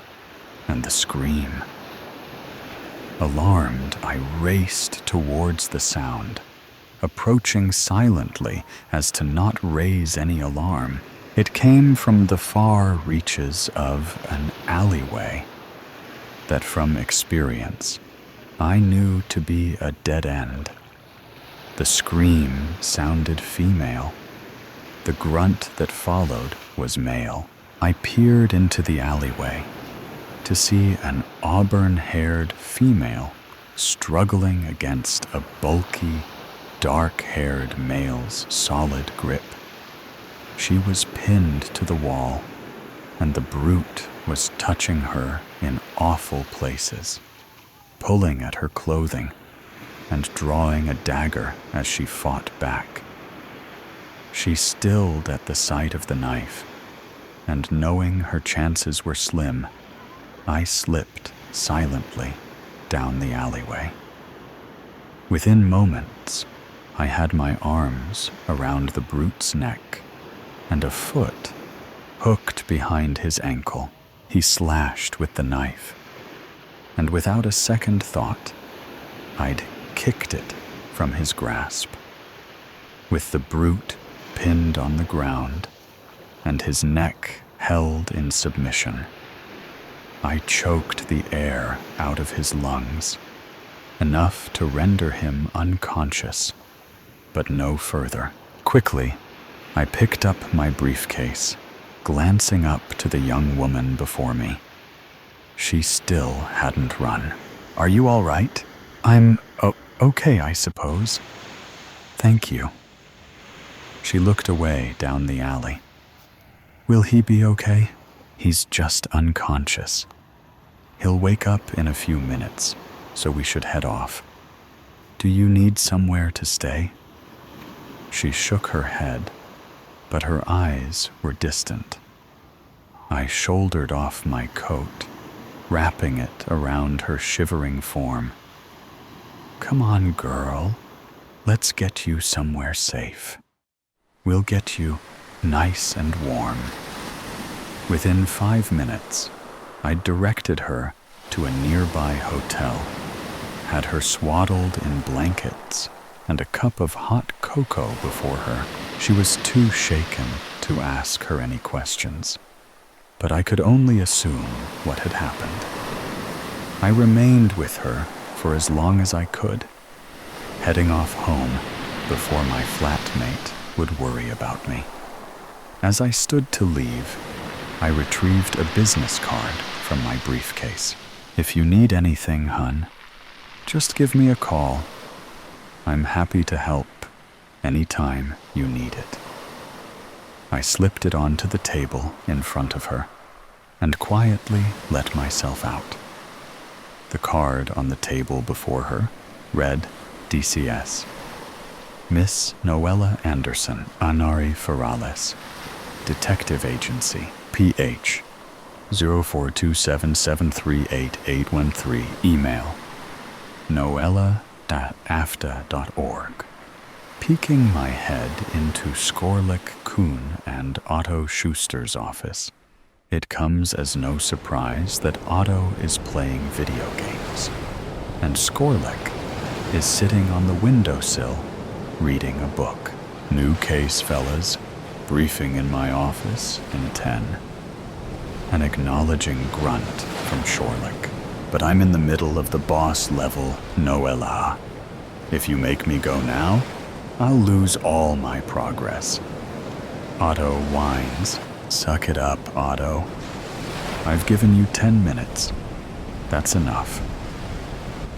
and the scream. Alarmed, I raced towards the sound, approaching silently as to not raise any alarm. It came from the far reaches of an alleyway that, from experience, I knew to be a dead end. The scream sounded female. The grunt that followed was male. I peered into the alleyway to see an auburn-haired female struggling against a bulky, dark-haired male's solid grip. She was pinned to the wall, and the brute was touching her in awful places, pulling at her clothing and drawing a dagger as she fought back. She stilled at the sight of the knife, and knowing her chances were slim, I slipped silently down the alleyway. Within moments, I had my arms around the brute's neck and a foot hooked behind his ankle. He slashed with the knife, and without a second thought, I'd kicked it from his grasp. With the brute pinned on the ground and his neck held in submission, I choked the air out of his lungs, enough to render him unconscious, but no further. Quickly, I picked up my briefcase, glancing up to the young woman before me. She still hadn't run. "Are you all right?" "I'm okay, I suppose. Thank you." She looked away down the alley. "Will he be okay?" "He's just unconscious. He'll wake up in a few minutes, so we should head off. Do you need somewhere to stay?" She shook her head, but her eyes were distant. I shouldered off my coat, wrapping it around her shivering form. "Come on, girl. Let's get you somewhere safe. We'll get you nice and warm." Within 5 minutes, I directed her to a nearby hotel, had her swaddled in blankets and a cup of hot cocoa before her. She was too shaken to ask her any questions, but I could only assume what had happened. I remained with her for as long as I could, heading off home before my flatmate would worry about me. As I stood to leave, I retrieved a business card from my briefcase. "If you need anything, hun, just give me a call. I'm happy to help anytime you need it." I slipped it onto the table in front of her and quietly let myself out. The card on the table before her read DCS. Miss Noella Anderson, Anari Ferrales, Detective Agency, PH 0427738813, email noella@afta.org. Peeking my head into Skorlik Kuhn and Otto Schuster's office, it comes as no surprise that Otto is playing video games, and Skorlik is sitting on the windowsill reading a book. "New case, fellas. Briefing in my office in 10. An acknowledging grunt from Shorlick. "But I'm in the middle of the boss level, Noella. If you make me go now, I'll lose all my progress." Otto whines. "Suck it up, Otto. I've given you 10 minutes. That's enough.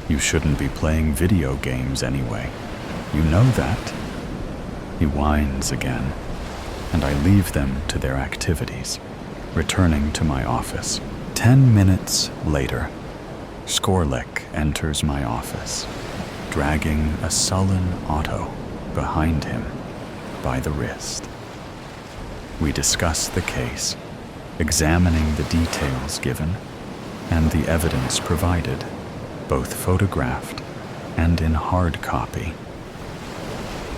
You shouldn't be playing video games anyway. You know that." He whines again, and I leave them to their activities, returning to my office. 10 minutes later, Skorlik enters my office, dragging a sullen Otto behind him by the wrist. We discuss the case, examining the details given and the evidence provided, both photographed and in hard copy.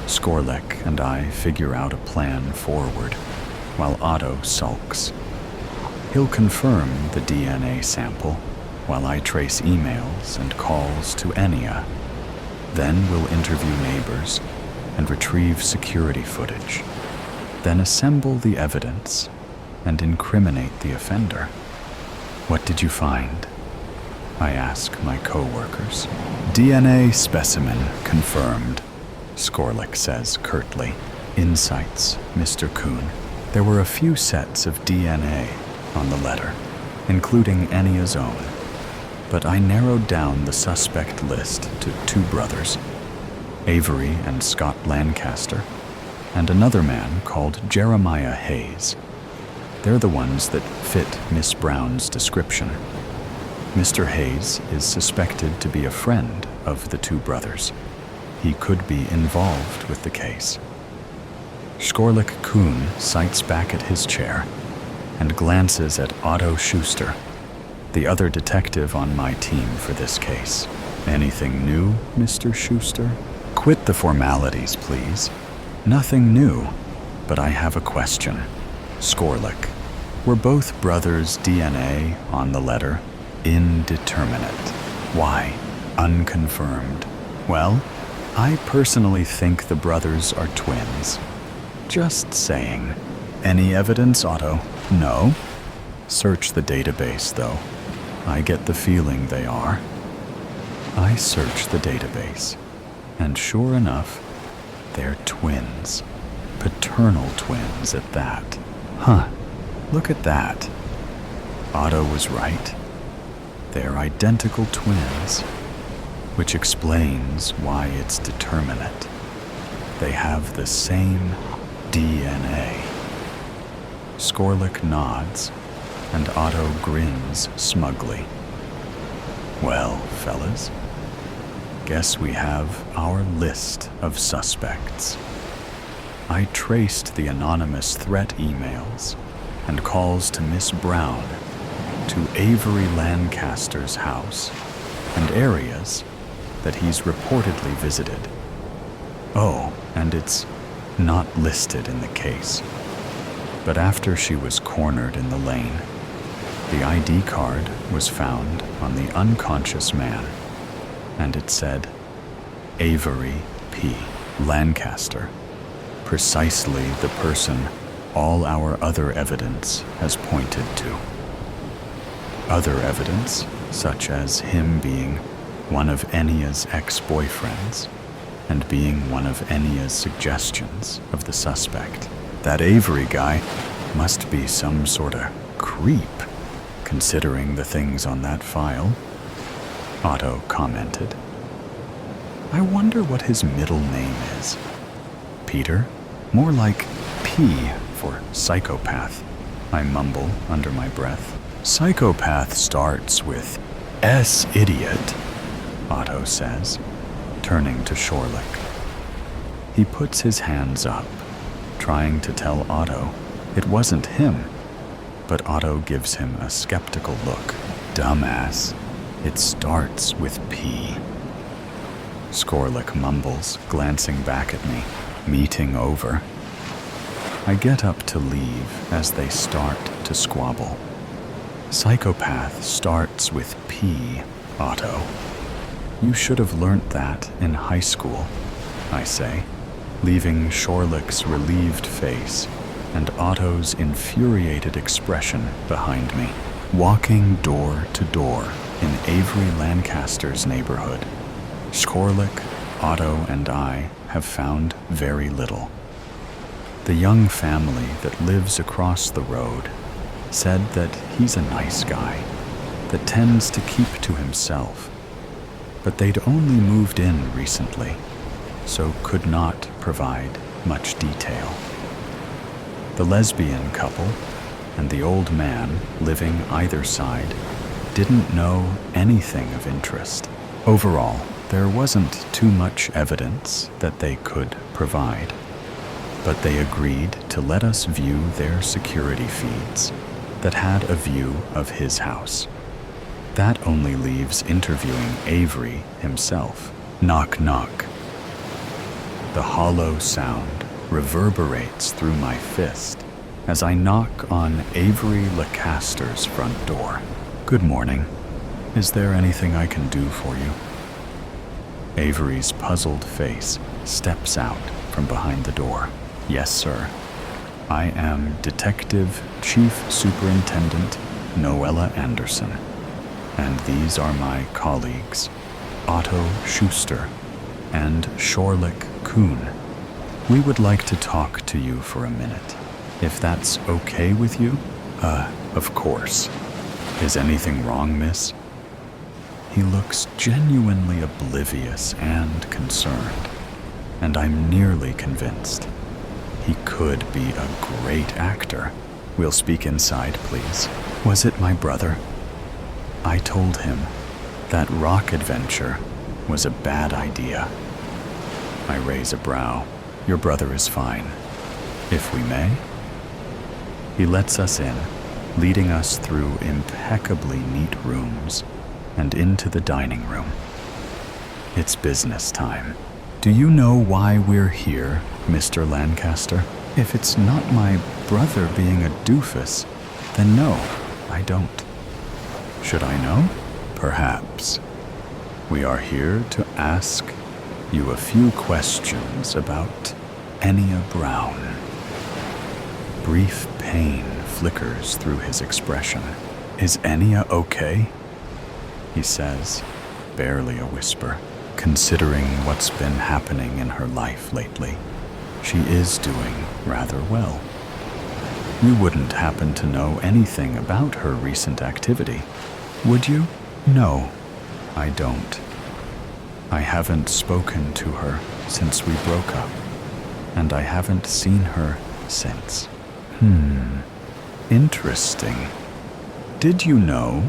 Skorlik and I figure out a plan forward, while Otto sulks. He'll confirm the DNA sample, while I trace emails and calls to Enya. Then we'll interview neighbors and retrieve security footage. Then assemble the evidence and incriminate the offender. "What did you find?" I ask my co-workers. "DNA specimen confirmed," Skorlik says curtly. "Insights, Mr. Kuhn. There were a few sets of DNA on the letter, including Enya's own, but I narrowed down the suspect list to 2 brothers, Avery and Scott Lancaster, and another man called Jeremiah Hayes. They're the ones that fit Miss Brown's description. Mr. Hayes is suspected to be a friend of the 2 brothers. He could be involved with the case." Skorlik Kuhn sights back at his chair and glances at Otto Schuster, the other detective on my team for this case. "Anything new, Mr. Schuster?" "Quit the formalities, please. Nothing new, but I have a question." Skorlik, were both brothers' DNA on the letter? Indeterminate. Why? Unconfirmed. Well, I personally think the brothers are twins. Just saying. Any evidence, Otto? No. Search the database, though. I get the feeling they are. I search the database, and sure enough, they're twins. Paternal twins at that. Huh, look at that. Otto was right. They're identical twins, which explains why it's determinate. They have the same DNA. Skorlik nods, and Otto grins smugly. "Well, fellas, guess we have our list of suspects." I traced the anonymous threat emails and calls to Miss Brown, to Avery Lancaster's house, and areas that he's reportedly visited. Oh, and it's not listed in the case. But after she was cornered in the lane, the ID card was found on the unconscious man, and it said, Avery P. Lancaster, precisely the person all our other evidence has pointed to. Other evidence, such as him being one of Ennia's ex-boyfriends and being one of Ennia's suggestions of the suspect. That Avery guy must be some sort of creep, considering the things on that file, Otto commented. I wonder what his middle name is. Peter? More like P for psychopath, I mumble under my breath. Psychopath starts with S idiot, Otto says, turning to Shorlick. He puts his hands up, trying to tell Otto it wasn't him, but Otto gives him a skeptical look. Dumbass, it starts with P. Skorlick mumbles, glancing back at me. Meeting over. I get up to leave as they start to squabble. Psychopath starts with P, Otto. You should have learnt that in high school, I say, leaving Shorlick's relieved face and Otto's infuriated expression behind me, walking door to door in Avery Lancaster's neighborhood. Skorlick, Otto, and I have found very little. The young family that lives across the road said that he's a nice guy that tends to keep to himself, but they'd only moved in recently, so could not provide much detail. The lesbian couple and the old man living either side didn't know anything of interest. Overall, there wasn't too much evidence that they could provide, but they agreed to let us view their security feeds that had a view of his house. That only leaves interviewing Avery himself. Knock, knock. The hollow sound reverberates through my fist as I knock on Avery Lancaster's front door. Good morning. Is there anything I can do for you? Avery's puzzled face steps out from behind the door. Yes, sir. I am Detective Chief Superintendent Noella Anderson, and these are my colleagues, Otto Schuster and Shorlick Kuhn. We would like to talk to you for a minute, if that's okay with you? Of course. Is anything wrong, miss? He looks genuinely oblivious and concerned, and I'm nearly convinced he could be a great actor. We'll speak inside, please. Was it my brother? I told him that rock adventure was a bad idea. I raise a brow. Your brother is fine. If we may? He lets us in, leading us through impeccably neat rooms and into the dining room. It's business time. Do you know why we're here, Mr. Lancaster? If it's not my brother being a doofus, then no, I don't. Should I know? Perhaps. We are here to ask you a few questions about Ennia Brown. Brief pain flickers through his expression. Is Ennia okay? He says, barely a whisper. Considering what's been happening in her life lately, she is doing rather well. You wouldn't happen to know anything about her recent activity, would you? No, I don't. I haven't spoken to her since we broke up, and I haven't seen her since. Interesting. Did you know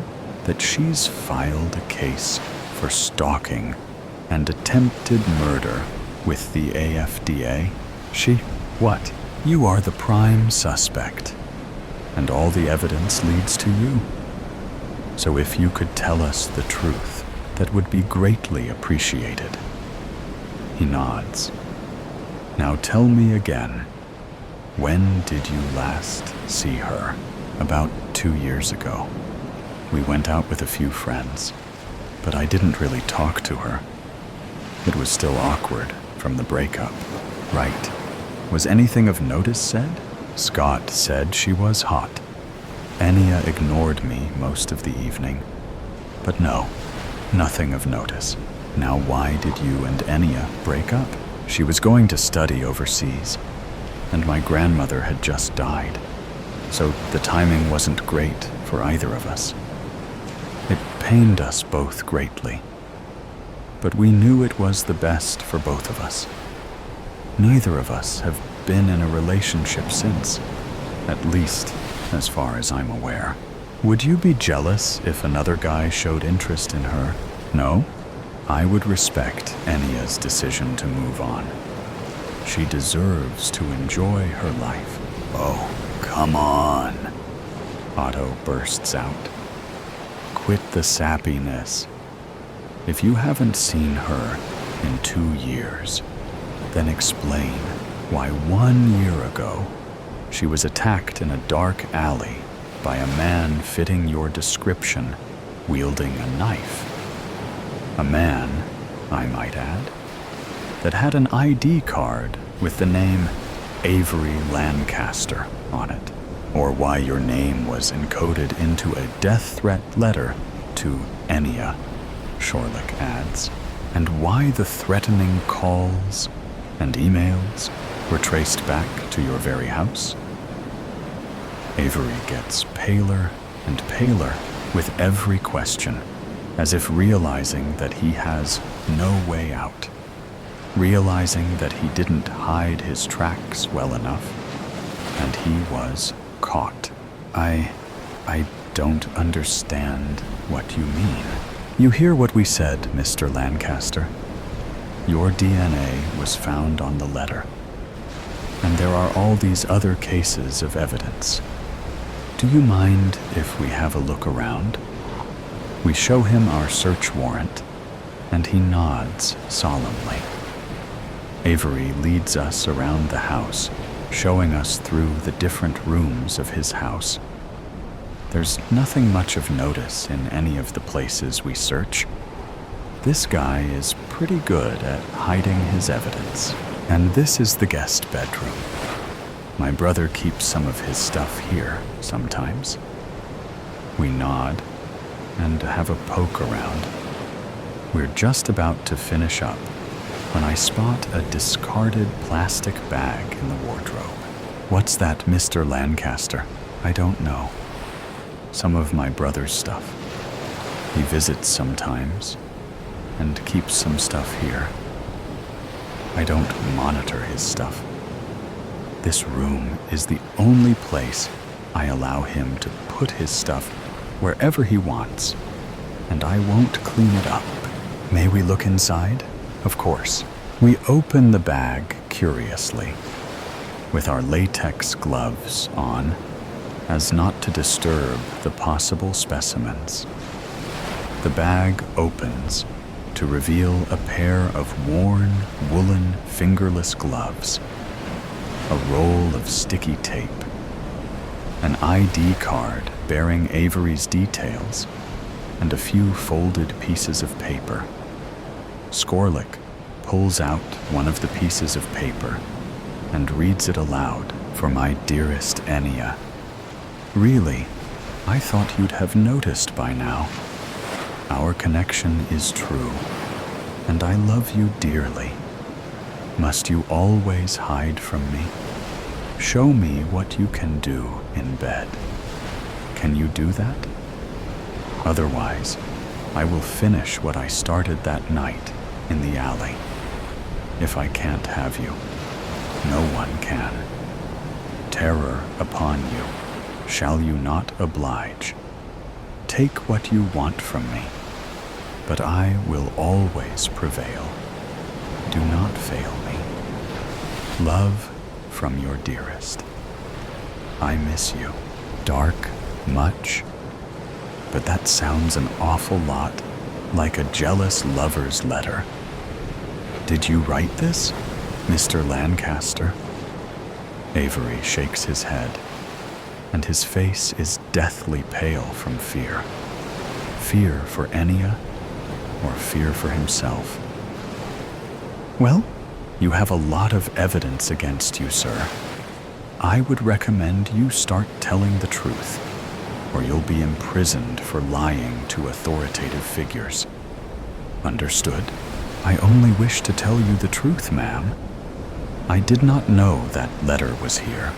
that she's filed a case for stalking and attempted murder with the AFDA? She, What? You are the prime suspect, and all the evidence leads to you. So if you could tell us the truth, that would be greatly appreciated. He nods. Now tell me again, when did you last see her? About 2 years ago. We went out with a few friends, but I didn't really talk to her. It was still awkward from the breakup. Right. Was anything of notice said? Scott said she was hot. Enya ignored me most of the evening. But no, nothing of notice. Now why did you and Enya break up? She was going to study overseas, and my grandmother had just died, so the timing wasn't great for either of us. It pained us both greatly, but we knew it was the best for both of us. Neither of us have been in a relationship since, at least as far as I'm aware. Would you be jealous if another guy showed interest in her? No? I would respect Enya's decision to move on. She deserves to enjoy her life. Oh, come on, Otto bursts out. Quit the sappiness. If you haven't seen her in 2 years, then explain why 1 year ago she was attacked in a dark alley by a man fitting your description, wielding a knife. A man, I might add, that had an ID card with the name Avery Lancaster on it, or why your name was encoded into a death threat letter to Enya, Shorlick adds, and why the threatening calls and emails were traced back to your very house. Avery gets paler and paler with every question, as if realizing that he has no way out, realizing that he didn't hide his tracks well enough, and he was caught. I don't understand what you mean. You hear what we said, Mr. Lancaster. Your DNA was found on the letter, and there are all these other cases of evidence. Do you mind if we have a look around? We show him our search warrant, and he nods solemnly. Avery leads us around the house, showing us through the different rooms of his house. There's nothing much of notice in any of the places we search. This guy is pretty good at hiding his evidence. And this is the guest bedroom. My brother keeps some of his stuff here sometimes. We nod and have a poke around. We're just about to finish up when I spot a discarded plastic bag in the wardrobe. What's that, Mr. Lancaster? I don't know. Some of my brother's stuff. He visits sometimes and keeps some stuff here. I don't monitor his stuff. This room is the only place I allow him to put his stuff wherever he wants, and I won't clean it up. May we look inside? Of course. We open the bag curiously, with our latex gloves on, as not to disturb the possible specimens. The bag opens to reveal a pair of worn, woolen, fingerless gloves, a roll of sticky tape, an ID card bearing Avery's details, and a few folded pieces of paper. Skorlick pulls out one of the pieces of paper and reads it aloud for my dearest Enya. Really, I thought you'd have noticed by now. Our connection is true, and I love you dearly. Must you always hide from me? Show me what you can do in bed. Can you do that? Otherwise, I will finish what I started that night in the alley. If I can't have you, no one can. Terror upon you, shall you not oblige? Take what you want from me, but I will always prevail. Do not fail me. Love, from your dearest. I miss you. Dark, much? But that sounds an awful lot like a jealous lover's letter. Did you write this, Mr. Lancaster? Avery shakes his head, and his face is deathly pale from fear. Fear for Enya, or fear for himself? Well, you have a lot of evidence against you, sir. I would recommend you start telling the truth, or you'll be imprisoned for lying to authoritative figures. Understood? I only wish to tell you the truth, ma'am. I did not know that letter was here,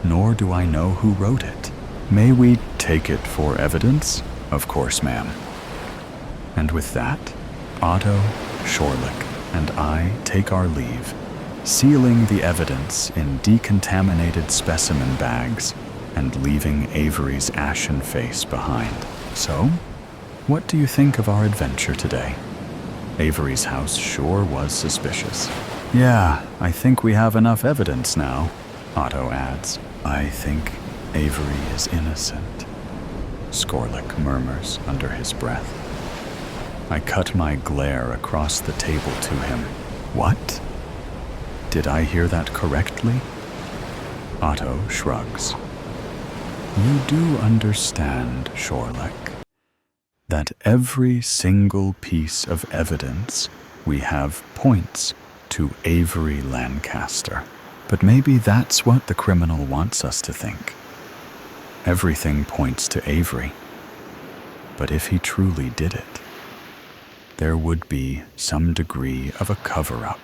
nor do I know who wrote it. May we take it for evidence? Of course, ma'am. And with that, Otto, Shorlick, and I take our leave, sealing the evidence in decontaminated specimen bags and leaving Avery's ashen face behind. So, what do you think of our adventure today? Avery's house sure was suspicious. Yeah, I think we have enough evidence now, Otto adds. I think Avery is innocent, Skorlick murmurs under his breath. I cut my glare across the table to him. What? Did I hear that correctly? Otto shrugs. You do understand, Shorlick, that every single piece of evidence we have points to Avery Lancaster. But maybe that's what the criminal wants us to think. Everything points to Avery. But if he truly did it, there would be some degree of a cover-up.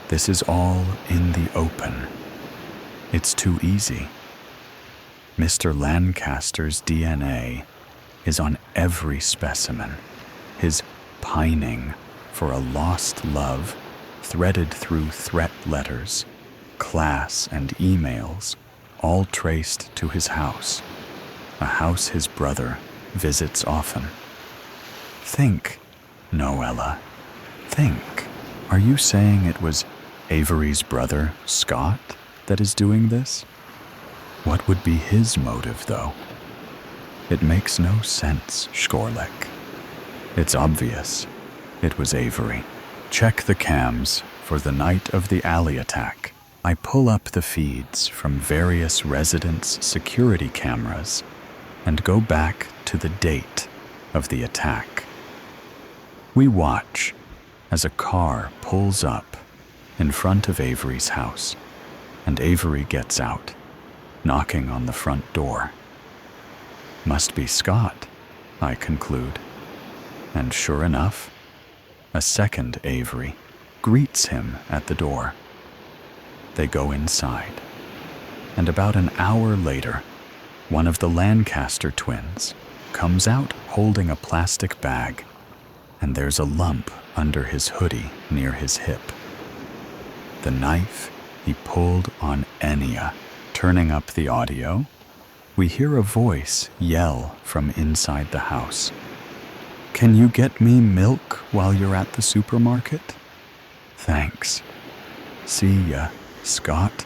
This is all in the open. It's too easy. Mr. Lancaster's DNA is on every specimen. His pining for a lost love threaded through threat letters, class and emails, all traced to his house, a house his brother visits often. Think, Noella, think. Are you saying it was Avery's brother, Scott, that is doing this? What would be his motive, though? It makes no sense, Skorlick. It's obvious. It was Avery. Check the cams for the night of the alley attack. I pull up the feeds from various residents' security cameras and go back to the date of the attack. We watch as a car pulls up in front of Avery's house, and Avery gets out, knocking on the front door. Must be Scott, I conclude. And sure enough, a second Avery greets him at the door. They go inside, and about an hour later, one of the Lancaster twins comes out holding a plastic bag, and there's a lump under his hoodie near his hip. The knife he pulled on Enya. Turning up the audio, we hear a voice yell from inside the house. Can you get me milk while you're at the supermarket? Thanks. See ya, Scott.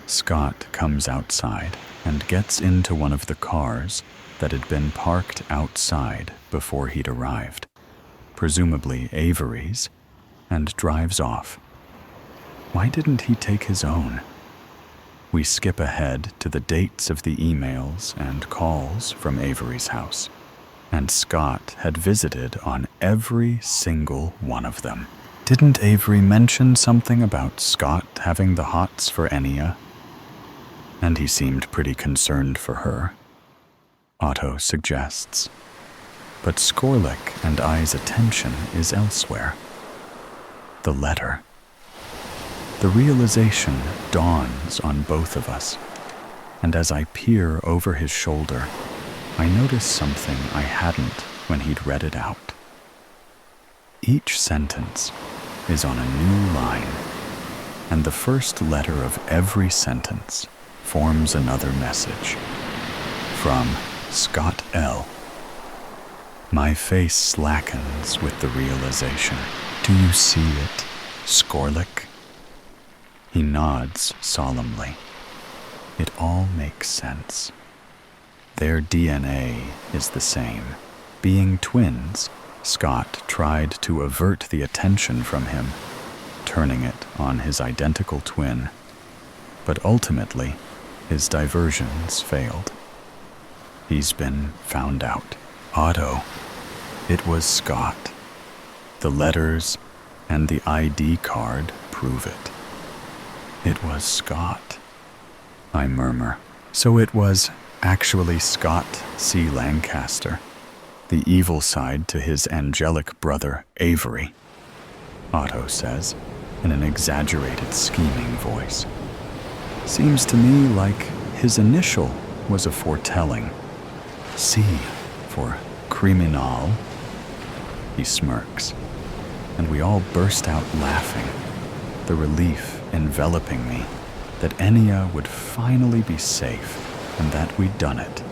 Scott comes outside and gets into one of the cars that had been parked outside before he'd arrived, presumably Avery's, and drives off. Why didn't he take his own? We skip ahead to the dates of the emails and calls from Avery's house, and Scott had visited on every single one of them. Didn't Avery mention something about Scott having the hots for Enya? And he seemed pretty concerned for her, Otto suggests. But Skorlick and I's attention is elsewhere. The letter. The realization dawns on both of us, and as I peer over his shoulder, I notice something I hadn't when he'd read it out. Each sentence is on a new line, and the first letter of every sentence forms another message. From Scott L. My face slackens with the realization. Do you see it, Skorlick? He nods solemnly. It all makes sense. Their DNA is the same. Being twins, Scott tried to avert the attention from him, turning it on his identical twin. But ultimately, his diversions failed. He's been found out. Otto. It was Scott. The letters and the ID card prove it. It was Scott, I murmur. So it was actually Scott C. Lancaster, the evil side to his angelic brother Avery, Otto says, in an exaggerated, scheming voice. Seems to me like his initial was a foretelling. C for criminal. He smirks, and we all burst out laughing, the relief enveloping me that Enya would finally be safe and that we'd done it.